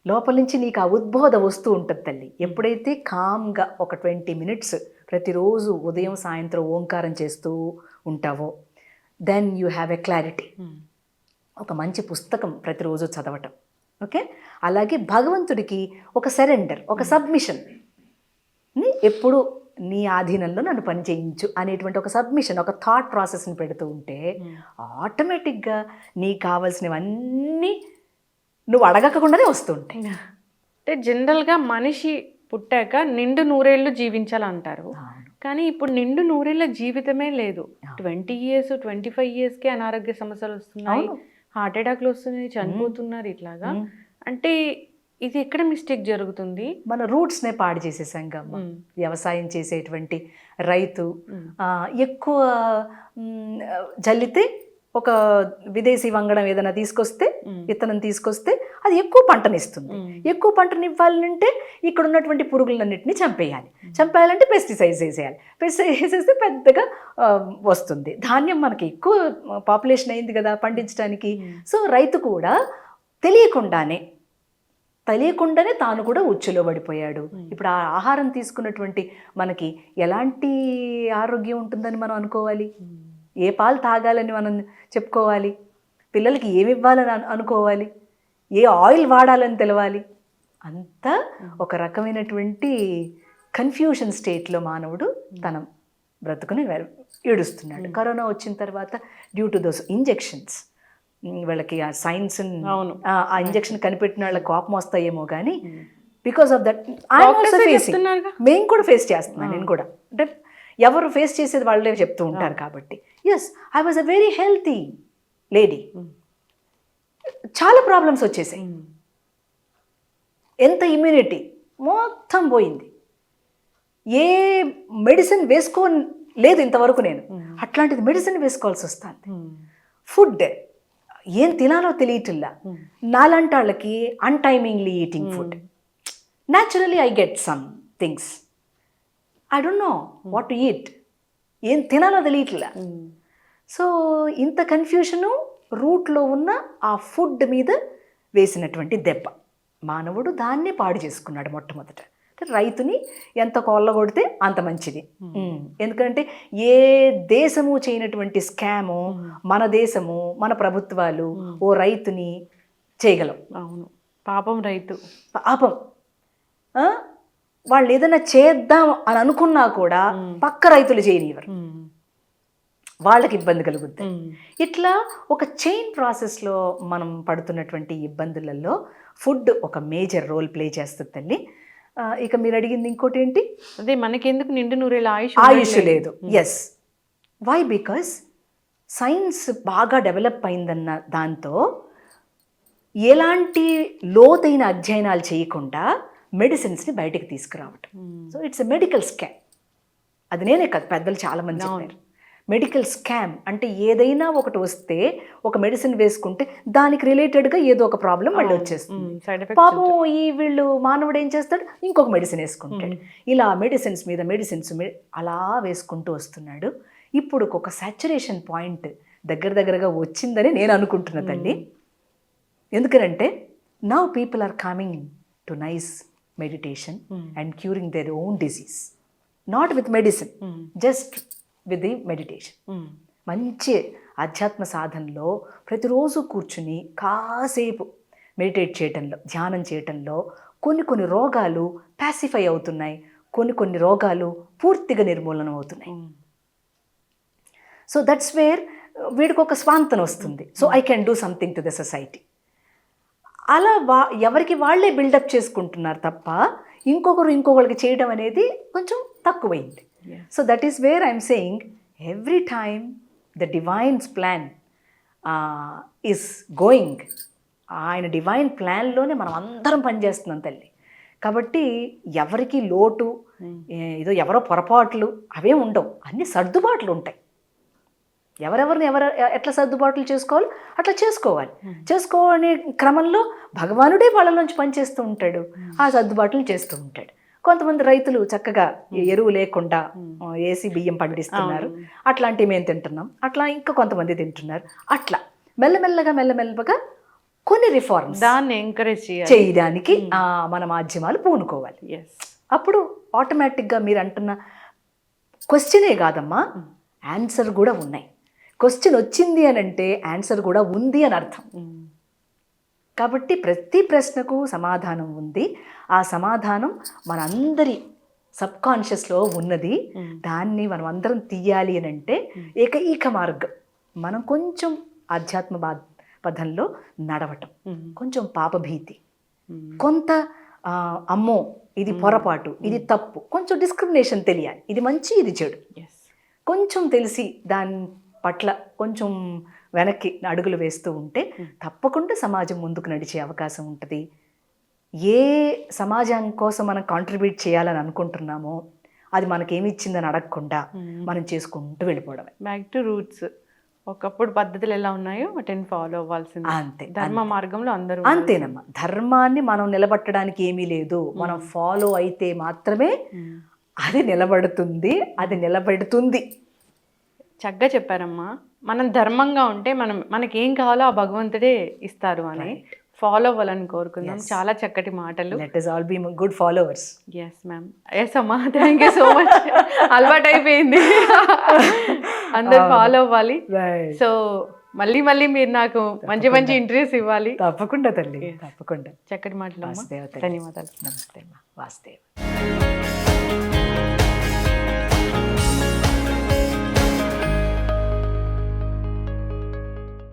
లోపల నుంచి నీకు ఆ ఉద్బోధ వస్తూ ఉంటుంది తల్లి. ఎప్పుడైతే కామ్గా ఒక 20 minutes ప్రతిరోజు ఉదయం సాయంత్రం ఓంకారం చేస్తూ ఉంటావో then you have a clarity. ఒక మంచి పుస్తకం ప్రతిరోజు చదవటం. ఓకే. అలాగే భగవంతుడికి ఒక సరెండర్, ఒక సబ్మిషన్. ఎప్పుడు నీ ఆధీనంలో నన్ను పని చేయించు అనేటువంటి ఒక సబ్మిషన్, ఒక థాట్ ప్రాసెస్ని పెడుతూ ఉంటే ఆటోమేటిక్గా నీకు కావాల్సినవన్నీ నువ్వు అడగకుండానే వస్తుంటాయి. అంటే జనరల్గా మనిషి పుట్టాక నిండు నూరేళ్ళు జీవించాలంటారు, కానీ ఇప్పుడు నిండు నూరేళ్ళ జీవితమే లేదు. 20 years 25 yearsకే అనారోగ్య సమస్యలు వస్తున్నాయి, హార్ట్ అటాక్లు వస్తున్నాయి, చనిపోతున్నారు ఇట్లాగా. అంటే ఇది ఎక్కడ మిస్టేక్ జరుగుతుంది? మన రూట్స్నే పాడు చేసేసాం కమ్మ. వ్యవసాయం చేసేటువంటి రైతు ఎక్కువ జల్లితే ఒక విదేశీ వంగడం ఏదైనా తీసుకొస్తే, విత్తనం తీసుకొస్తే అది ఎక్కువ పంటనిస్తుంది. ఎక్కువ పంటనివ్వాలంటే ఇక్కడ ఉన్నటువంటి పురుగులన్నింటినీ చంపేయాలి. చంపేయాలంటే పెస్టిసైడ్స్ వేసేయాలి. పెస్టిసైడ్స్ వేసేస్తే పెద్దగా వస్తుంది. ధాన్యం మనకి ఎక్కువ పాపులేషన్ అయింది కదా పండించడానికి. సో రైతు కూడా తెలియకుండానే తాను కూడా ఉచ్చులో పడిపోయాడు. ఇప్పుడు ఆ ఆహారం తీసుకున్నటువంటి మనకి ఎలాంటి ఆరోగ్యం ఉంటుందని మనం అనుకోవాలి? ఏ పాలు తాగాలని మనం చెప్పుకోవాలి? పిల్లలకి ఏమి ఇవ్వాలని అనుకోవాలి? ఏ ఆయిల్ వాడాలని తెలవాలి? అంతా ఒక రకమైనటువంటి కన్ఫ్యూషన్ స్టేట్లో మానవుడు తన బ్రతుకుని ఏడుస్తున్నాడు. కరోనా వచ్చిన తర్వాత డ్యూ టు దోస్ ఇంజెక్షన్స్, వాళ్ళకి ఆ సైన్స్ ఆ ఇంజెక్షన్ కనిపెట్టిన వాళ్ళకి కోపం వస్తాయేమో కానీ బికాస్ ఆఫ్ దట్ మేము కూడా ఫేస్ చేస్తున్నాను. నేను కూడా అంటే ఎవరు ఫేస్ చేసేది వాళ్ళే చెప్తూ ఉంటారు కాబట్టి. Yes, I was a very healthy lady. చాలా ప్రాబ్లమ్స్ వచ్చేసాయి. ఎంత ఇమ్యూనిటీ మొత్తం పోయింది. ఏ మెడిసిన్ లేదు ఇంతవరకు నేను. అట్లాంటిది మెడిసిన్ వేసుకోవాల్సి వస్తుంది. ఫుడ్ ఏం తినాలో తెలియట్లా. నాలాంటి వాళ్ళకి untimingly eating food. Naturally I get some things, I don't know what to eat. ఏం తినాలో తెలియట్లా. సో ఇంత కన్ఫ్యూషను రూట్లో ఉన్న ఆ ఫుడ్ మీద వేసినటువంటి దెబ్బ. మానవుడు దాన్నే పాడు చేసుకున్నాడు మొట్టమొదట. రైతుని ఎంత కొల్లగొడితే అంత మంచిది. ఎందుకంటే ఏ దేశము చేయనటువంటి స్కాము మన దేశము, మన ప్రభుత్వాలు ఓ రైతుని చేయగలం. అవును, పాపం రైతు. పాపం వాళ్ళు ఏదైనా చేద్దాం అని అనుకున్నా కూడా పక్క రైతులు చేయనివ్వరు, వాళ్ళకి ఇబ్బంది కలుగుద్ది. ఇట్లా ఒక చైన్ ప్రాసెస్లో మనం పడుతున్నటువంటి ఇబ్బందులలో ఫుడ్ ఒక మేజర్ రోల్ ప్లే చేస్తుంది తల్లి. ఇక మీరు అడిగింది ఇంకోటి ఏంటి? అదే మనకెందుకు నిండు నూరేళ్ళ ఆయుష్ లేదు. Yes, why? బికాస్ సైన్స్ బాగా డెవలప్ అయిందన్న దాంతో ఎలాంటి లోతైన అధ్యయనాలు చేయకుండా మెడిసిన్స్ని బయటికి తీసుకురావటం. So it's a medical scam. అది నేనే కాదు, పెద్దలు చాలామంది చెప్పారు. మెడికల్ స్కామ్ అంటే ఏదైనా ఒకటి వస్తే ఒక మెడిసిన్ వేసుకుంటే దానికి రిలేటెడ్గా ఏదో ఒక ప్రాబ్లం మళ్ళీ వచ్చేస్తుంది. పాపం ఈ వీళ్ళు మానవుడు ఏం చేస్తాడు, ఇంకొక మెడిసిన్ వేసుకుంటాడు. ఇలా మెడిసిన్స్ మీద మెడిసిన్స్ అలా వేసుకుంటూ వస్తున్నాడు. ఇప్పుడు ఒక సాచురేషన్ పాయింట్ దగ్గరగా వచ్చిందని నేను అనుకుంటున్నా తల్లి. ఎందుకనంటే now people are coming to nice meditation and curing their own disease, not with medicine, just with the meditation. మంచి ఆధ్యాత్మ సాధనలో ప్రతిరోజు కూర్చుని కాసేపు మెడిటేట్ చేయటంలో, ధ్యానం చేయటంలో కొన్ని రోగాలు పాసిఫై అవుతున్నాయి, కొన్ని రోగాలు పూర్తిగా నిర్మూలన అవుతున్నాయి. సో దట్స్ వేర్ వీడికి ఒక స్వాంతన వస్తుంది. So I can do something to the society. అలా ఎవరికి వాళ్ళే బిల్డప్ చేసుకుంటున్నారు తప్ప ఇంకొకరికి చేయడం అనేది కొంచెం తక్కువైంది. So that is where I'm saying every time the divines plan is going. ఆయన డివైన్ ప్లాన్లోనే మనం అందరం పనిచేస్తున్నాం తల్లి. కాబట్టి ఎవరికి లోటు, ఏదో ఎవరో పొరపాట్లు అవే ఉండవు, అన్ని సర్దుబాట్లు ఉంటాయి. ఎవరెవరిని ఎట్లా సర్దుబాట్లు చేసుకోవాలో అట్లా చేసుకోవాలనే క్రమంలో భగవానుడే వాళ్ళలోంచి పనిచేస్తూ ఉంటాడు, ఆ సర్దుబాట్లు చేస్తూ ఉంటాడు. కొంతమంది రైతులు చక్కగా ఎరువు లేకుండా ఏసీ బియ్యం పండిస్తున్నారు, అట్లాంటివి మేము తింటున్నాం, అట్లా ఇంకా కొంతమంది తింటున్నారు. అట్లా మెల్లమెల్లగా కొన్ని రిఫార్మ్స్ దాన్ని ఎంకరేజ్ చేయడానికి మన మాధ్యమాలు పూనుకోవాలి. అప్పుడు ఆటోమేటిక్గా మీరు అంటున్న క్వశ్చనే కాదమ్మా, ఆన్సర్ కూడా ఉన్నాయి. క్వశ్చన్ వచ్చింది అని అంటే ఆన్సర్ కూడా ఉంది అని అర్థం. కాబట్టి ప్రతి ప్రశ్నకు సమాధానం ఉంది. ఆ సమాధానం మనందరి సబ్కాన్షియస్లో ఉన్నది. దాన్ని మనం అందరం తీయాలి అని అంటే ఏకైక మార్గం మనం కొంచెం ఆధ్యాత్మ పథంలో నడవటం, కొంచెం పాపభీతి, కొంత అమ్మో ఇది పొరపాటు, ఇది తప్పు, కొంచెం డిస్క్రిమినేషన్ తెలియాలి, ఇది మంచి ఇది చెడు, కొంచెం తెలిసి దాని పట్ల కొంచెం వెనక్కి అడుగులు వేస్తూ ఉంటే తప్పకుండా సమాజం ముందుకు నడిచే అవకాశం ఉంటుంది. ఏ సమాజం కోసం మనం కాంట్రిబ్యూట్ చేయాలని అనుకుంటున్నామో అది మనకేమి ఇచ్చిందని అడగకుండా మనం చేసుకుంటూ వెళ్ళిపోవడమే. Back to roots. ఒకప్పుడు పద్ధతులు ఎలా ఉన్నాయో వాటిని ఫాలో అవ్వాల్సింది. అంతే, ధర్మ మార్గంలో అందరూ అంతేనమ్మా. ధర్మాన్ని మనం నిలబట్టడానికి ఏమీ లేదు, మనం ఫాలో అయితే మాత్రమే అది నిలబడుతుంది. చక్కగా చెప్పారమ్మా. మనం ధర్మంగా ఉంటే మనకేం కావాలో ఆ భగవంతుడే ఇస్తారు అని ఫాలో అవ్వాలని కోరుకుందాం. చాలా చక్కటి మాటలు. Let us all be good followers. Yes ma'am. Yes అమ్మా, థ్యాంక్ యూ సో మచ్. అలవాటు అయిపోయింది, అందరు ఫాలో అవ్వాలి. సో మళ్ళీ మీరు నాకు మంచి ఇంటర్వ్యూస్ ఇవ్వాలి. తప్పకుండా తల్లి, తప్పకుండా. చక్కటి మాటలు. ధన్యవాదాలు. నమస్తే. వాసుదేవ్.